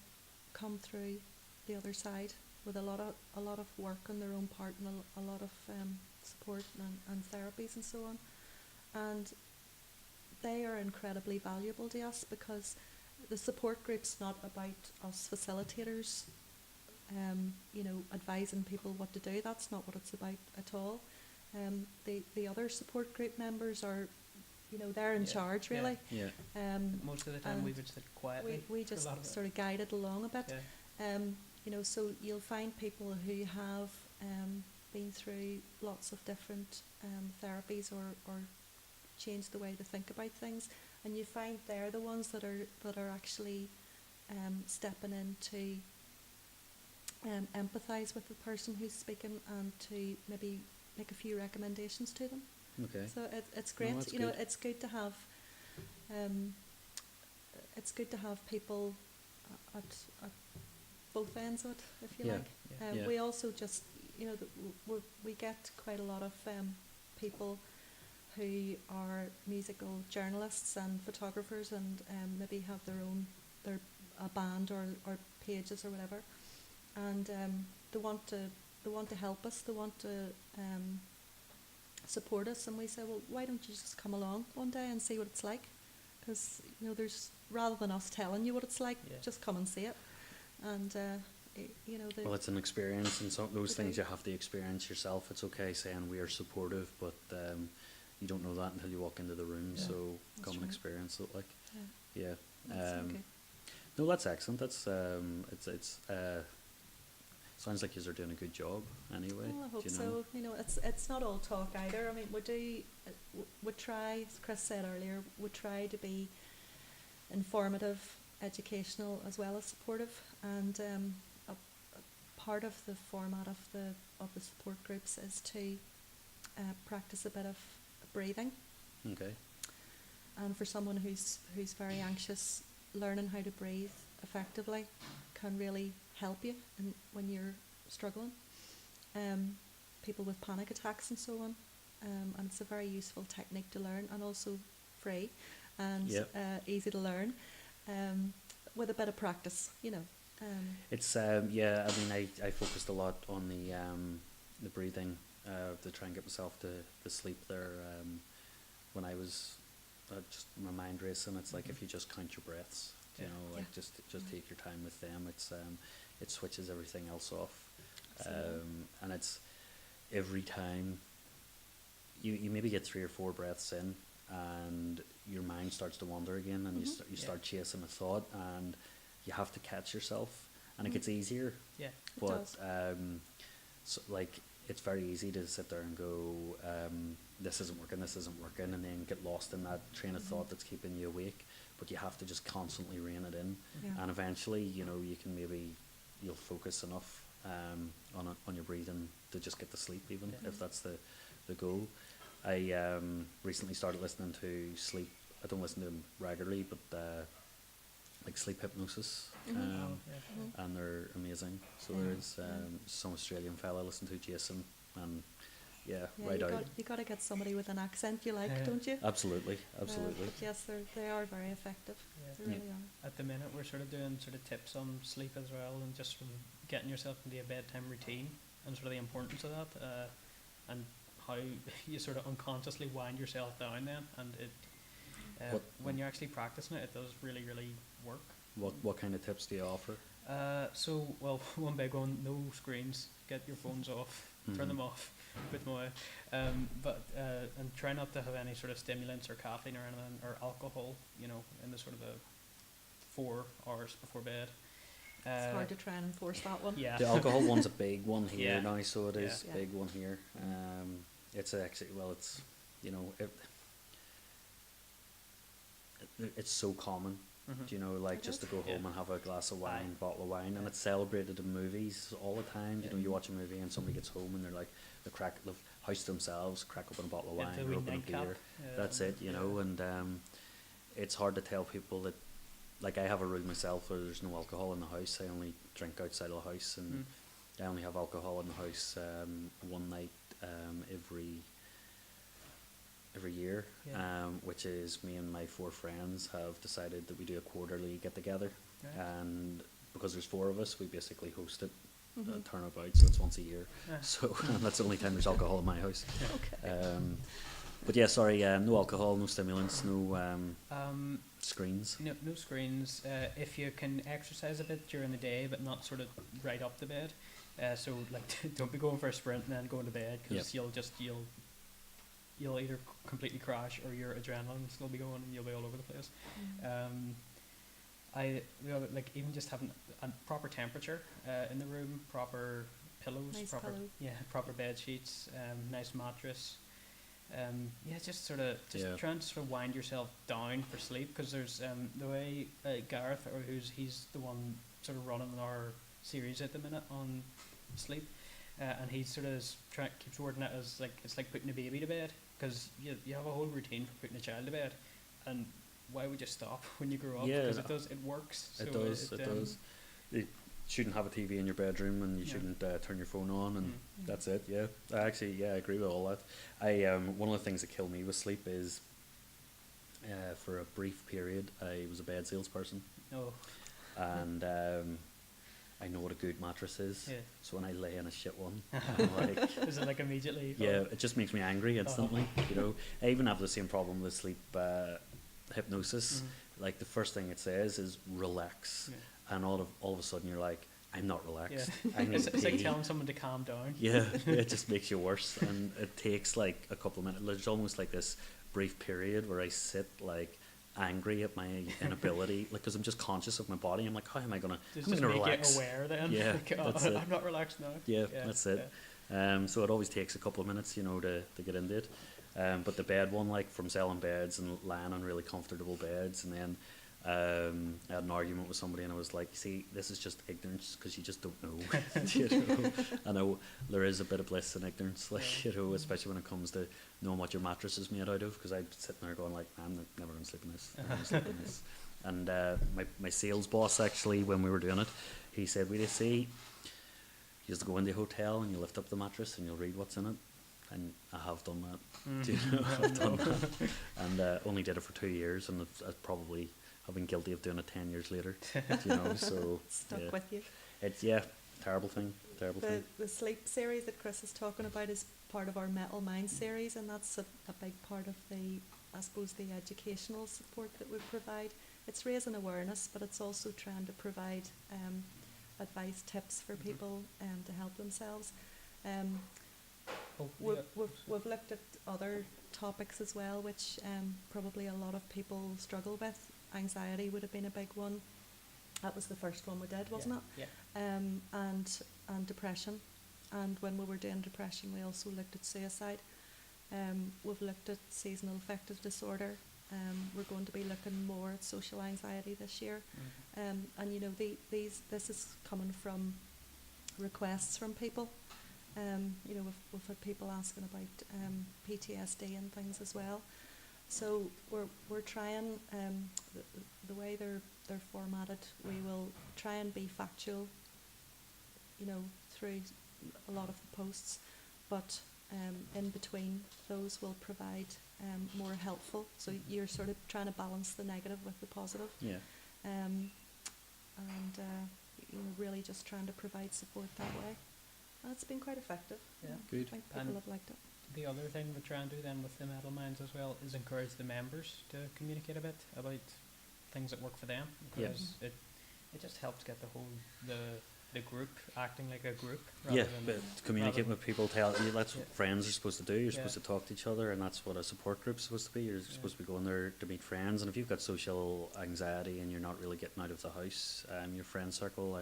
come through the other side with a lot of work on their own part, and a lot of support and therapies and so on. And they are incredibly valuable to us, because the support group's not about us facilitators advising people what to do. That's not what it's about at all. The other support group members are, they're in Yeah, charge, yeah. really. Yeah. Most of the time we and would sit quietly. We for a just lot of it. sort of guide it along a bit. Yeah. So you'll find people who have been through lots of different therapies or changed the way they think about things, and you find they're the ones that are actually stepping in to empathise with the person who's speaking, and to maybe make a few recommendations to them. Okay. So it's great. that's You know, good. it's good to have people at both ends of it, if you Yeah. like. Yeah. Yeah. We also just, you know, we get quite a lot of people who are musical journalists and photographers, and maybe have their a band or pages or whatever, and they want to help us, they want to support us, and we say, well, why don't you just come along one day and see what it's like? Because, you know, there's, rather than us telling you what it's like, just come and see it. And you know, well, it's an experience, and some those Okay. things you have to experience yourself. It's okay saying we are supportive, but you don't know that until you walk into the room. Yeah. So That's come and right. experience it. Like, yeah, yeah. that's okay. No, that's excellent. That's it's sounds like you are doing a good job. Anyway, Well, I hope do you know? so. You know, it's not all talk either. I mean, we try, as Chris said earlier, we try to be informative, educational, as well as supportive. And a part of the format of the support groups is to practice a bit of breathing. Okay. And for someone who's very anxious, learning how to breathe effectively can really help you when you're struggling. People with panic attacks and so on, and it's a very useful technique to learn, and also free and Yep. easy to learn, with a bit of practice, you know. It's yeah. I mean, I focused a lot on the breathing to try and get myself to sleep there. When I was just my mind racing, it's like if you just count your breaths, you Yeah. know, like Yeah. just take your time with them. It's it switches everything else off, Absolutely. and it's every time you maybe get 3 or 4 breaths in, and your mind starts to wander again, and Mhm. you Yeah. start chasing a thought, and you have to catch yourself, and it Mhm. gets easier. Yeah. It But does. so, like, it's very easy to sit there and go, this isn't working, and then get lost in that train of Mhm. thought that's keeping you awake. But you have to just constantly rein it in, Yeah. and eventually, you know, you'll focus enough on your breathing to just get to sleep, even Yeah. if that's the goal. I recently started listening to sleep. I don't listen to them regularly, but like sleep hypnosis. Mhm. Oh, yeah. Mhm. And they're amazing. So Yeah, there's yeah. some Australian fella I listen to, Jason, and yeah, Yeah, right out. you got to get somebody with an accent you like, Yeah. don't you? Absolutely, absolutely. But yes, they are very effective. Yeah. They Yeah. really are. At the minute, we're sort of doing sort of tips on sleep as well, and just sort of getting yourself into a bedtime routine, and sort of the importance of that, and how you sort of unconsciously wind yourself down then, and it when you're actually practicing it, it does really, really work. What kind of tips do you offer? So, well, one big one: no screens. Get your phones off. Turn them off. Put them away. And try not to have any sort of stimulants or caffeine or anything or alcohol. You know, in the sort of the 4 hours before bed. It's hard to try and enforce that one. Yeah. The alcohol one's a big one here Yeah. now, so it is Yeah. big one here. It's actually, well, it's, you know, it's so common. Mhm. Do you know, like It just to is. go Yeah. home and have a glass of wine, Aye. bottle of wine, and Yeah. it's celebrated in movies all the time. You know, Yeah. you watch a movie and somebody gets home and they're like, they've housed themselves, crack open a bottle of Yeah, wine, the or wee open a nightcap, beer. That's it, you know, and it's hard to tell people that, like, I have a rule myself where there's no alcohol in the house. I only drink outside of the house, and I only have alcohol in the house one night every year, Yeah. which is me and my 4 friends have decided that we do a quarterly get together, Right. and because there's 4 of us, we basically host it, Mhm. turnabout, so it's once a year. Yeah. So and that's the only time there's alcohol in my house. Okay. But yeah, sorry, no alcohol, no stimulants, no screens. No screens. If you can exercise a bit during the day, but not sort of right up to bed. So like, don't be going for a sprint and then going to bed, because you'll either completely crash, or your adrenaline will still be going and you'll be all over the place. Like even just having a proper temperature in the room, proper pillows, Nice proper pillow. proper bed sheets, nice mattress. Just sort of try and sort of wind yourself down for sleep, because there's the way Gareth, or he's the one sort of running our series at the minute on sleep, and he sort of keeps wording it as like it's like putting a baby to bed, because you have a whole routine for putting a child to bed, and why would you stop when you grow up? Yeah. Because it works. It So does. It does. shouldn't have a TV in your bedroom, and you Yeah. shouldn't turn your phone on, and Mm. that's it. Yeah, I agree with all that. One of the things that kill me with sleep is, for a brief period, I was a bed salesperson, Oh, and I know what a good mattress is. yeah. So when I lay in a shit one, I'm like, Is it like immediately? yeah, it just makes me angry instantly. You know, I even have the same problem with sleep hypnosis. Mm. Like the first thing it says is relax, Yeah. and all of a sudden you're like, I'm not relaxed. Yeah. I need It's like pee. telling someone to calm down. Yeah, it just makes you worse, and it takes like a couple of minutes. There's almost like this brief period where I sit like angry at my inability, like because I'm just conscious of my body. I'm like, how am I gonna? Just I'm gonna make relax. it aware then. Yeah, Like, that's it. I'm not relaxed now. Yeah, that's it. So it always takes a couple of minutes, you know, to get into it. But the bed one, like from selling beds and lying on really comfortable beds, and then I had an argument with somebody, and I was like, see, this is just ignorance because you just don't know. You know, I know there is a bit of bliss in ignorance, like, you know, especially when it comes to knowing what your mattress is made out of. Because I'd sitting there going like, I'm never gonna sleep in this. Never gonna sleep in this. And my sales boss actually, when we were doing it, he said, "We see, you just go into a hotel and you lift up the mattress and you'll read what's in it." And I have done that. Do you know, I've done that. And only did it for 2 years, and I've probably have been guilty of doing it 10 years later. You know, so Stuck yeah. with you. It's terrible thing. The sleep series that Chris is talking about is part of our Metal Mind series, and that's a big part of the, I suppose, the educational support that we provide. It's raising awareness, but it's also trying to provide advice, tips for people to help themselves. Oh, We've looked at other topics as well, which probably a lot of people struggle with. Anxiety would have been a big one. That was the first one we did, wasn't it? Yeah. And depression. And when we were doing depression, we also looked at suicide. We've looked at seasonal affective disorder. We're going to be looking more at social anxiety this year. Mhm. And you know, this is coming from requests from people. You know, we've had people asking about PTSD and things as well. So we're trying, the way they're formatted, we will try and be factual, you know, through a lot of the posts, but in between those will provide more helpful. So you're sort of trying to balance the negative with the positive. Yeah. And you know, really just trying to provide support that way. And it's been quite effective. Yeah. Good. I think people And have liked it. the other thing we try and do then with the Metal Minds as well is encourage the members to communicate a bit about things that work for them, Yeah. because it just helps get the group acting like a group. Yeah, rather than but communicate with people, tell you that's what Yeah. friends are supposed to do. You're Yeah. supposed to talk to each other, and that's what a support group's supposed to be. You're supposed to be going there to meet friends, and if you've got social anxiety and you're not really getting out of the house, your friend circle,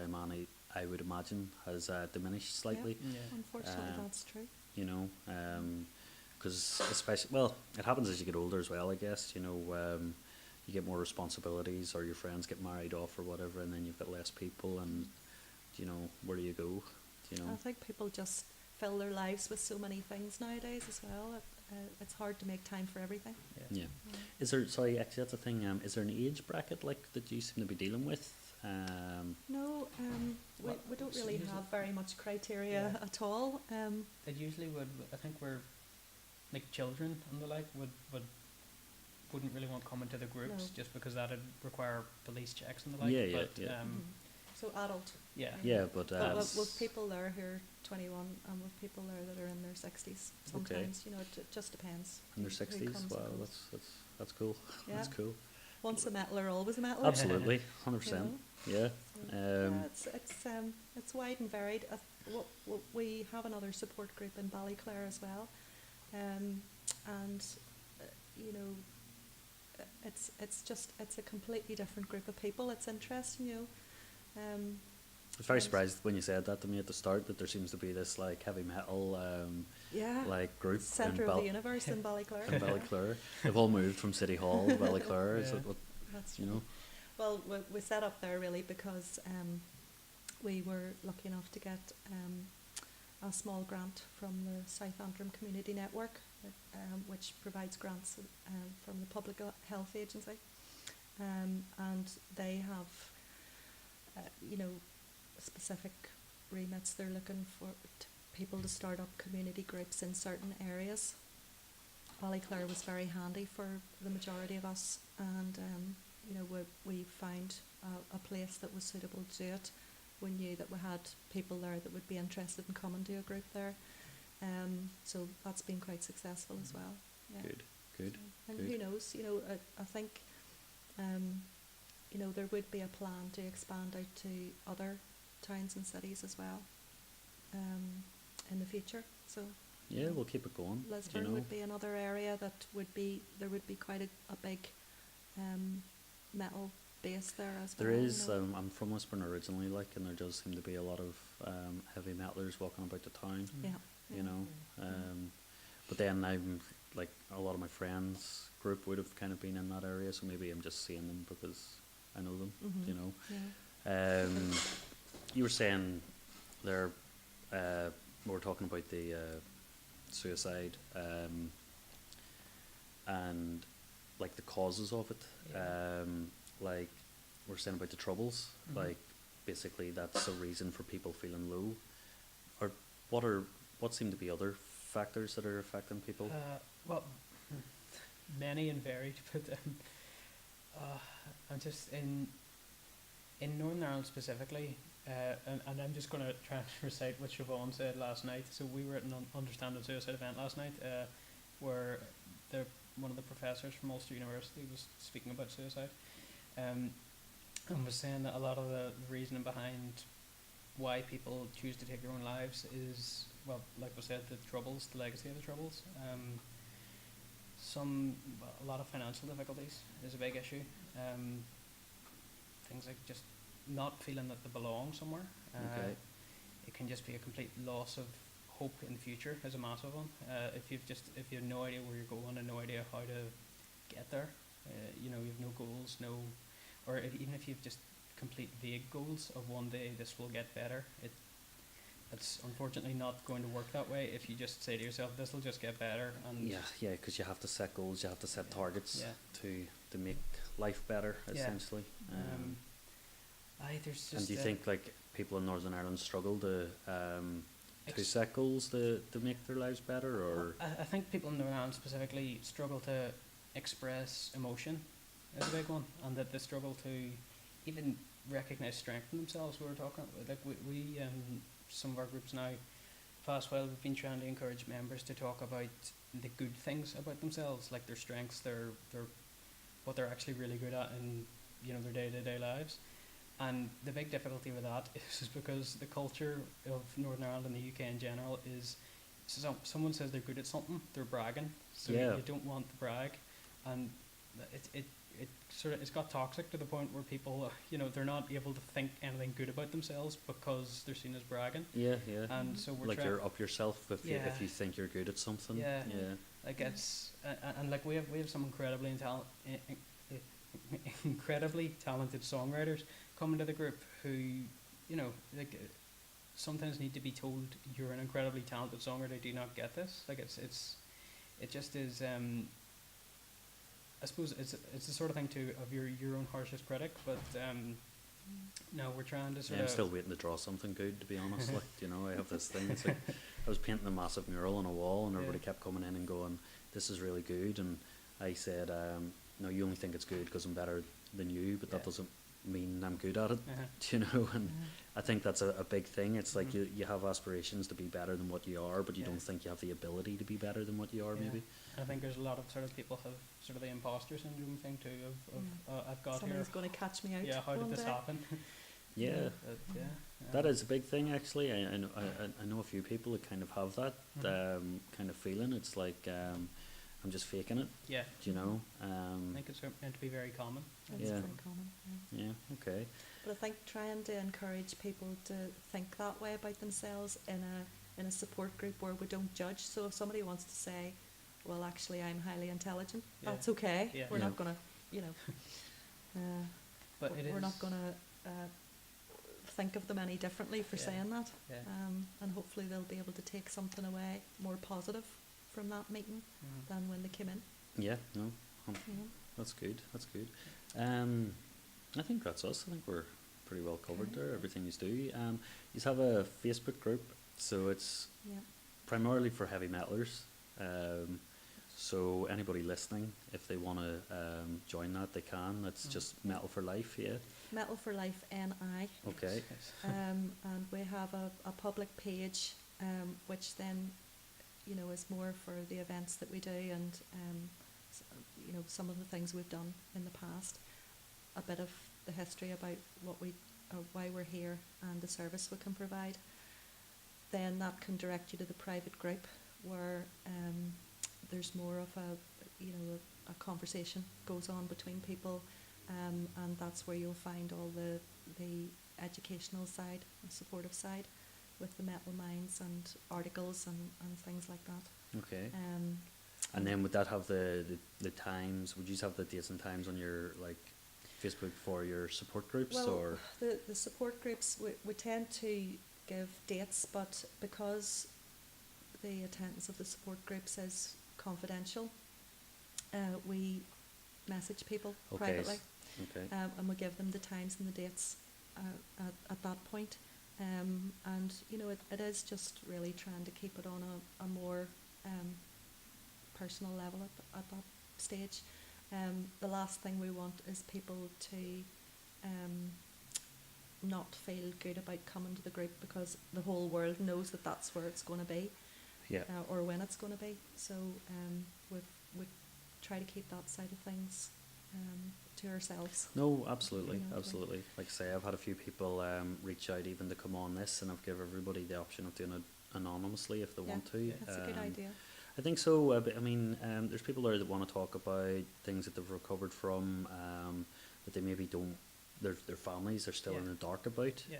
I would imagine, has diminished slightly. Yeah. Unfortunately, Um, that's true. You know, because especially, well, it happens as you get older as well. I guess, you know, you get more responsibilities, or your friends get married off or whatever, and then you've got less people, and you know, where do you go? You know. I think people just fill their lives with so many things nowadays as well. It's hard to make time for everything. Yeah. Yeah. Is there? Sorry, actually, that's the thing. Is there an age bracket like that you seem to be dealing with? No, we don't so really usually- have very much criteria Yeah. at all. It usually would. I think we're like children and the like wouldn't really want coming to the groups No. just because that'd require police checks and the like. Yeah, yeah, but yeah. So adult. yeah. Yeah, but But with people there who are 21 and with people there that are in their 60s, sometimes, you know, it just depends. in their who sixties. comes and Wow, goes. that's cool. That's Yeah. cool. Once a metaler, always a metaler. Absolutely, 100%. You know? Yeah. So, yeah, it's wide and varied. We have another support group in Ballyclare as well, and you know, it's a completely different group of people. It's interesting, you know. I was very surprised when you said that to me at the start, that there seems to be this like heavy metal Yeah, like group centre in of the universe in Ballyclare. in Ballyclare. They've all moved from City Hall to Ballyclare. Is Yeah. that what That's you right. know? Well, we set up there really because we were lucky enough to get a small grant from the South Antrim Community Network, which provides grants from the Public Health Agency, and they have, you know, specific remits. They're looking for people to start up community groups in certain areas. Ballyclare was very handy for the majority of us, and we found a place that was suitable to do it. We knew that we had people there that would be interested in coming to a group there, so that's been quite successful as well. Yeah. Good. And good. who knows? I think there would be a plan to expand out to other towns and cities as well in the future. So Yeah, we'll keep it going. Lisburn would be another area that there would be quite a big metal base there as well. There is. I'm from Lisburn originally, and there does seem to be a lot of heavy metalers walking about the town. Yeah. But then I'm a lot of my friends' group would have kind of been in that area, so maybe I'm just seeing them because I know them. Mm-hmm. Yeah. You were saying there. We were talking about the suicide and the causes of it. Yeah. We're saying about the troubles. Mhm. Basically that's a reason for people feeling low. Or what seem to be other factors that are affecting people? Well, many and varied, but I'm just in Northern Ireland specifically, and I'm just going to try and recite what Siobhan said last night. So we were at an Understanding Suicide event last night, where one of the professors from Ulster University was speaking about suicide, and was saying that a lot of the reasoning behind why people choose to take their own lives is, well, like we said, the legacy of the Troubles. A lot of financial difficulties is a big issue. Things like just not feeling that they belong somewhere. Okay. It can just be a complete loss of hope in the future is a massive one. If you have no idea where you're going and no idea how to get there, you have no goals, even if you've just complete vague goals of one day this will get better, it's unfortunately not going to work that way if you just say to yourself this will just get better. And because you have to set goals, you have to set targets to make life better, essentially. There's just, and do you think people in Northern Ireland struggle to set goals to make their lives better, or? I think people in Northern Ireland specifically struggle to express emotion is a big one, and that they struggle to even recognise strength in themselves. We were talking we some of our groups now, past while we've been trying to encourage members to talk about the good things about themselves, like their strengths, their what they're actually really good at in their day-to-day lives. And the big difficulty with that is because the culture of Northern Ireland and the UK in general is, someone says they're good at something, they're bragging, so you don't want to brag, and it's got toxic to the point where people they're not able to think anything good about themselves because they're seen as bragging. And so we're you're up yourself if you think you're good at something. It's and we have some incredibly talented songwriters coming to the group who sometimes need to be told you're an incredibly talented songwriter, do you not get this? It just is. I suppose it's the sort of thing of your own harshest critic, but no, we're trying to sort of. I'm still waiting to draw something good, to be honest. I have this thing. It's I was painting a massive mural on a wall, and everybody kept coming in and going, "This is really good," and I said, "No, you only think it's good because I'm better than you, but that doesn't mean I'm good at it." And I think that's a big thing. It's like you have aspirations to be better than what you are, but you don't think you have the ability to be better than what you are. Maybe. I think there's a lot of sort of people have sort of the imposter syndrome thing too. I've got somebody's here. going to catch me out. Yeah, how did this happen? That is a big thing, actually. I know a few people that kind of have that kind of feeling. It's like I'm just faking it. Yeah. I think it's meant to be very common. It's very common. Yeah. Okay. But I think trying to encourage people to think that way about themselves in a support group where we don't judge. So if somebody wants to say, "Well, actually, I'm highly intelligent," that's okay. Yeah. We're not going to, but we're not going to think of them any differently for saying that. And hopefully they'll be able to take something away more positive from that meeting than when they came in. That's good. I think that's us. I think we're pretty well covered Okay. there. Everything you do. You have a Facebook group, so it's Yeah. primarily for heavy metalers. Um, so anybody listening, if they want to join that, they can. It's just Metal for Life, yeah. Metal for Life NI. Okay. Yes. And we have a public page, which then, is more for the events that we do and, some of the things we've done in the past. A bit of the history about why we're here and the service we can provide. Then that can direct you to the private group where there's more of a conversation goes on between people, and that's where you'll find all the educational side and supportive side with the metal minds and articles and things like that. Okay. And then would that have the times? Would you have the dates and times on your Facebook for your support groups? Well, or the support groups, we tend to give dates, but because the attendance of the support groups is confidential, we message people Okay, privately, okay. and we give them the times and the dates at that point. And it is just really trying to keep it on a more personal level at that stage. The last thing we want is people to not feel good about coming to the group because the whole world knows that that's where it's going to be, Yeah. or when it's going to be. So we try to keep that side of things to ourselves. No, absolutely, You know, absolutely. Like I say, I've had a few people reach out even to come on this, and I've given everybody the option of doing it anonymously if they Yeah, want to. That's a good idea. I think so. But, I mean, there's people there that want to talk about things that they've recovered from, that they maybe don't. Their families are still Yeah. in the dark about. Yeah.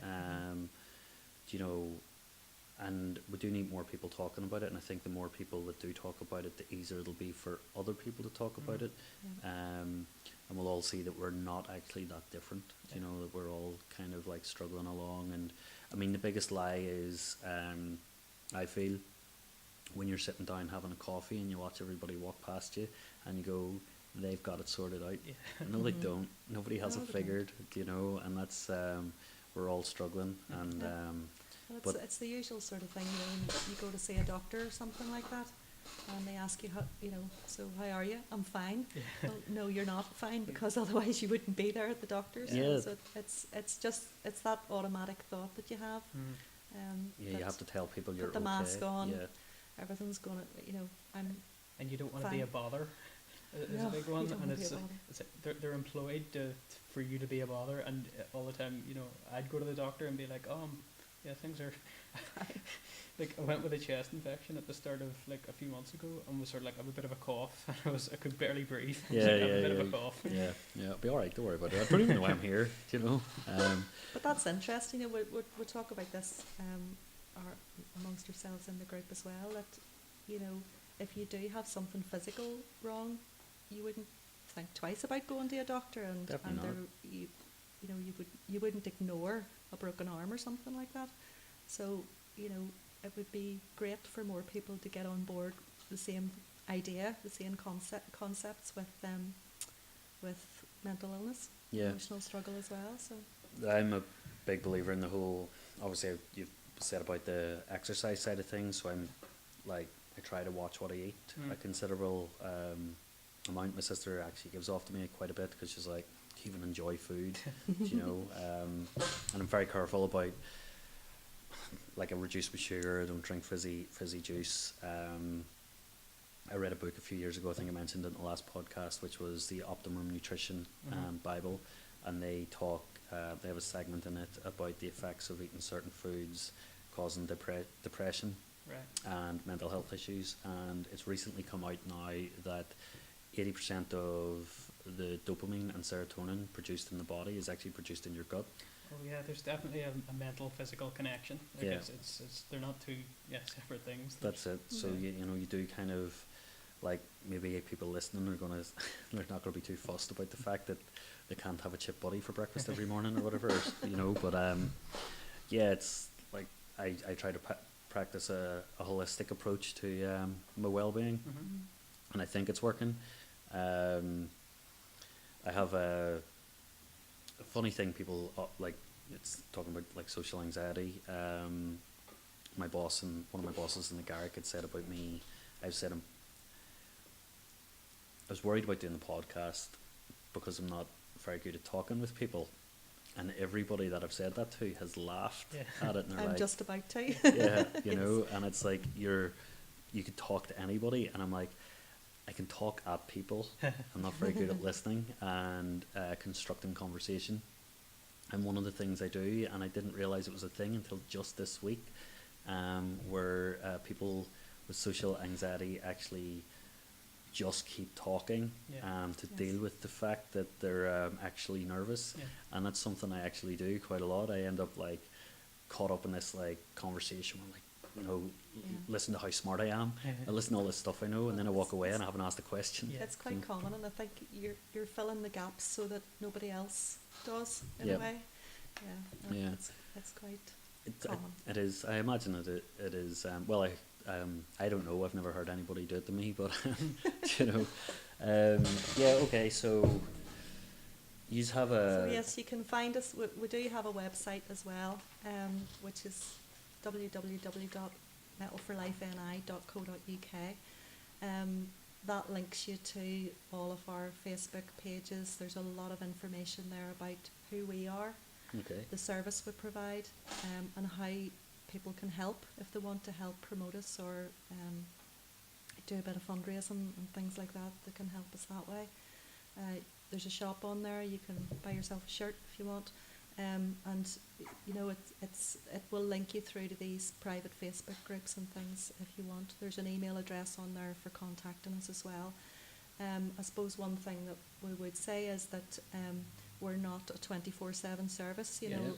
And we do need more people talking about it. And I think the more people that do talk about it, the easier it'll be for other people to talk about it. Yeah. And we'll all see that we're not actually that different. Yeah. That we're all kind of struggling along. And I mean, the biggest lie is, I feel, when you're sitting down having a coffee and you watch everybody walk past you and you go, they've got it sorted out. Yeah. No, they Mhm. don't. Nobody has No, it they don't. figured, and that's, we're all struggling. And Yeah. Well, but- it's the usual sort of thing, when you go to see a doctor or something like that, and they ask you, so how are you? I'm fine. Yeah. Well, no, you're not fine, because otherwise you wouldn't be there at the doctor's. Yeah. So it's that automatic thought that you have. yeah, you that have to tell people you're put the mask okay. on. Yeah. Everything's gonna, I'm And you don't want to be Fine. a bother. Is No, a big you one, don't and wanna be it's a bother. it's like they're employed for you to be a bother, and all the time, I'd go to the doctor and be like, yeah, things are. Like I went with a chest infection at the start of a few months ago, and was sort of I have a bit of a cough, and I could barely breathe. I Yeah, have yeah, a bit yeah. of a cough. Yeah, it'll be all right. Don't worry about it. I don't even know why I'm here. But that's interesting. We talk about this amongst ourselves in the group as well. That if you do have something physical wrong, you wouldn't think twice about going to a doctor, and Definitely not. you wouldn't ignore a broken arm or something like that. So it would be great for more people to get on board the same idea, the same concepts with mental illness, Yeah. emotional struggle as well. So. I'm a big believer in the whole. Obviously, you've said about the exercise side of things. So I'm I try to watch what I eat a considerable amount. My sister actually gives off to me quite a bit because she's like, "Do you even enjoy food?" And I'm very careful about. I reduce my sugar. I don't drink fizzy juice. I read a book a few years ago. I think I mentioned it in the last podcast, which was the Optimum Nutrition Bible, and they talk. They have a segment in it about the effects of eating certain foods causing depression Right. and mental health issues. And it's recently come out now that 80% of the dopamine and serotonin produced in the body is actually produced in your gut. Oh yeah, there's definitely a mental physical connection. Yeah. It's they're not two separate things. That's it. So Yeah. you do kind of maybe people listening are gonna they're not gonna be too fussed about the fact that they can't have a chip buddy for breakfast every morning or whatever. But yeah, it's I try to practice a holistic approach to my well-being, and I think it's working. I have a funny thing people it's talking about like social anxiety. My boss and one of my bosses in the Garrick had said about me. I've said I was worried about doing the podcast because I'm not very good at talking with people, and everybody that I've said that to has laughed at it, and they're I'm like, just about to. yeah, you know, and it's like you could talk to anybody, and I'm like, I can talk at people. I'm not very good at listening and constructing conversation. And one of the things I do, and I didn't realize it was a thing until just this week, where people with social anxiety actually just keep talking to Yes. deal with the fact that they're actually nervous. Yeah. And that's something I actually do quite a lot. I end up like caught up in this like conversation where I'm like, you know, listen to how smart I am. I listen to all this stuff I know, and then I walk away and I haven't asked a question. Yeah. It's quite common, and I think you're filling the gaps so that nobody else does in Yeah. a way. Yeah, Yeah. it's quite It, common. it is. I imagine it is. Well, I don't know. I've never heard anybody do it to me, but you know, yeah. Okay, so you have a. So yes, you can find us. We do have a website as well, which is www.metalforlifeni.co.uk. That links you to all of our Facebook pages. There's a lot of information there about who we are, Okay. the service we provide, and how people can help if they want to help promote us or do a bit of fundraising and things like that. They can help us that way. There's a shop on there. You can buy yourself a shirt if you want, and you know it will link you through to these private Facebook groups and things if you want. There's an email address on there for contacting us as well. I suppose one thing that we would say is that we're not a 24/7 service. You know,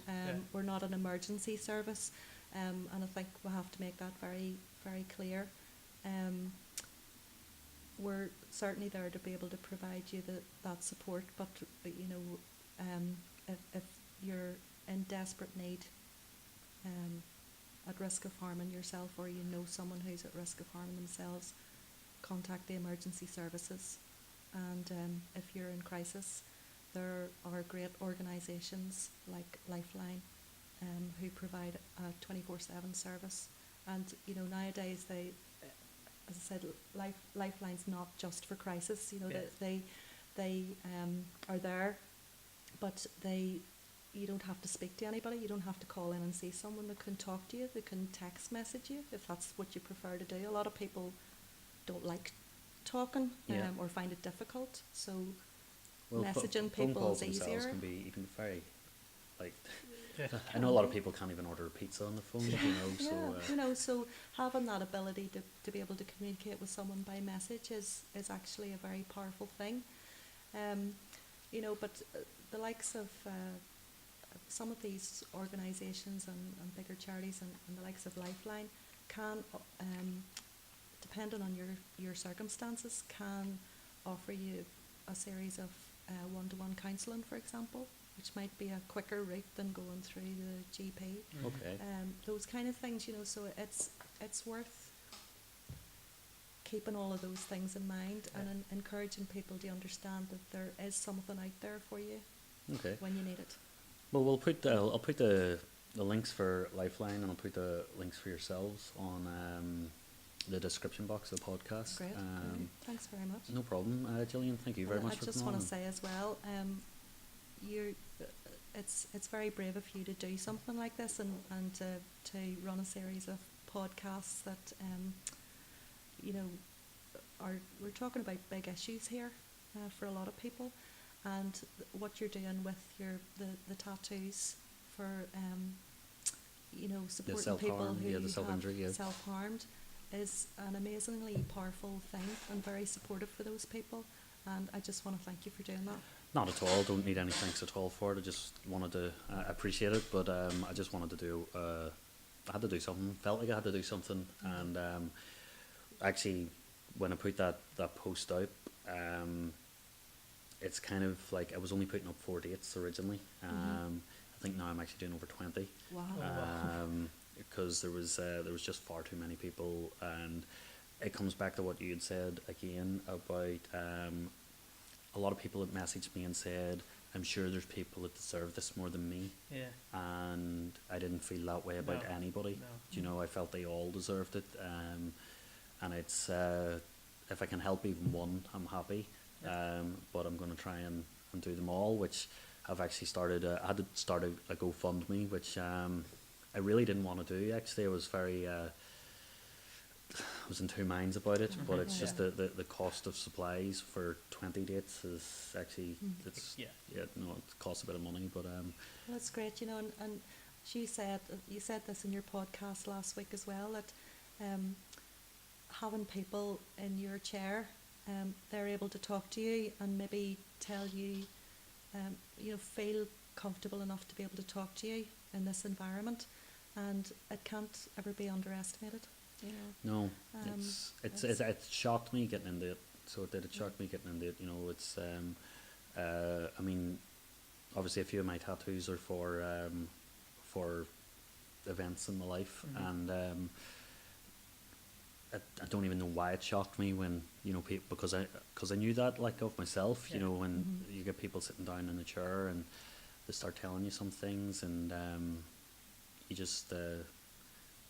we're not an emergency service, and I think we have to make that very, very clear. We're certainly there to be able to provide you that support, but you know, if you're in desperate need, at risk of harming yourself, or you know someone who's at risk of harming themselves, contact the emergency services. And if you're in crisis, there are great organisations like Lifeline, who provide a 24/7 service. And you know, nowadays they, as I said, Lifeline's not just for crisis. You know, they are there, but you don't have to speak to anybody. You don't have to call in and see someone. That can talk to you. They can text message you if that's what you prefer to do. A lot of people don't like talking, or find it difficult. So messaging phone people calls is themselves easier. can be even very, like, I know a lot of people can't even order a pizza on the phone. You know, so You know, so having that ability to be able to communicate with someone by message is actually a very powerful thing. You know, but the likes of some of these organisations and bigger charities and the likes of Lifeline can, depending on your circumstances, can offer you a series of one-to-one counselling, for example, which might be a quicker route than going through the GP. okay. Those kind of things, you know, so it's worth keeping all of those things in mind and encouraging people to understand that there is something out there for you Okay. when you need it. Well, I'll put the links for Lifeline, and I'll put the links for yourselves on the description box of the podcast. Great. Great. Thanks very much. No problem, Gillian. Thank you very much for I just coming want on. to say as well, it's very brave of you to do something like this and to run a series of podcasts that you know we're talking about big issues here for a lot of people, and what you're doing with the tattoos for you know, supporting people who the self-injury, have self-harmed is an amazingly powerful thing and very supportive for those people, and I just want to thank you for doing that. Not at all. Don't need any thanks at all for it. I just wanted to appreciate it, but I just wanted to do. I had to do something. Felt like I had to do something, and actually, when I put that post out, it's kind of like I was only putting up 4 dates originally. I think now I'm actually doing over 20. Wow. Because there was just far too many people, and it comes back to what you had said again about a lot of people had messaged me and said, I'm sure there's people that deserve this more than me, Yeah. and I didn't feel that way about No. anybody. No. Do you know, I felt they all deserved it, and it's if I can help even one, I'm happy. Yeah. But I'm going to try and do them all, which I've actually started. I had to start a GoFundMe, which I really didn't want to do. Actually, I was very. I was in two minds about it, but it's Mhm. just Yeah. the cost of supplies for 20 dates is actually it's Yeah. no, it costs a bit of money, but Well, that's great, and she said, you said this in your podcast last week as well, that having people in your chair, they're able to talk to you and maybe tell you, feel comfortable enough to be able to talk to you in this environment, and it can't ever be underestimated. no, Um, it shocked me getting into it. So it did. It shocked me getting into it. You know, it's I mean, obviously a few of my tattoos are for events in my life, Mhm. and I don't even know why it shocked me when because I knew that like of myself. You Yeah. know, when Mhm. you get people sitting down in a chair and they start telling you some things, and you just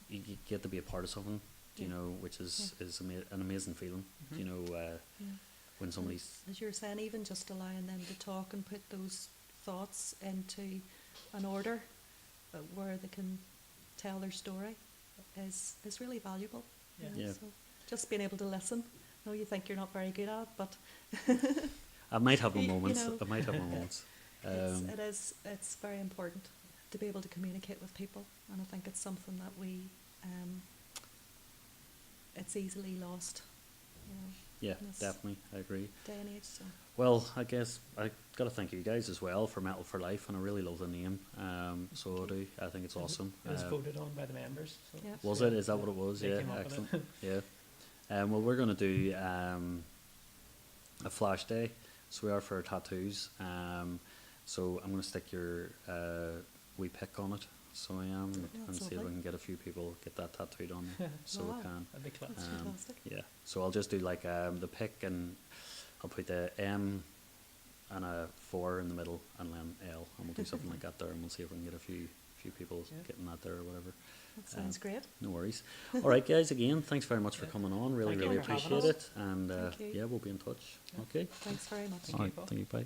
you get to be a part of something. Yeah. You know, which is an amazing feeling. Mhm. You know, Yeah. when somebody's As you're saying, even just allowing them to talk and put those thoughts into an order where they can tell their story is really valuable. Yeah. Yeah. So just being able to listen. I know you think you're not very good at it, but I might have my You moments. know. I might have my moments. it's very important to be able to communicate with people, and I think it's something that it's easily lost. Yeah, Yes. definitely. I agree. Day and age. So Well, I guess I got to thank you guys as well for Metal for Life, and I really love the name. So I do. I think it's awesome. It was voted on by the members. So Yeah. Was it? Is that what it was? They Yeah, came up with excellent. it. Yeah. Well, we're going to do a flash day, so we are for our tattoos. So I'm going to stick your wee pick on it. So I am, and That's see if I lovely. can get a few people get that tattooed on them. So Wow. we can. That'd be class. that's Um, fantastic. Yeah. So I'll just do like the pick, and I'll put the M and a 4 in the middle, and then L, and we'll do something like that there, and we'll see if we can get a few people Yeah. getting that there or whatever. That sounds great. No worries. All right, guys. Again, thanks very much for Yeah. coming on. Really, Thank you really for having appreciate us. it, and Thank you. yeah, we'll be in touch. Yeah. Okay. Thanks very much. Thank All you, right. Paul. Thank you. Bye.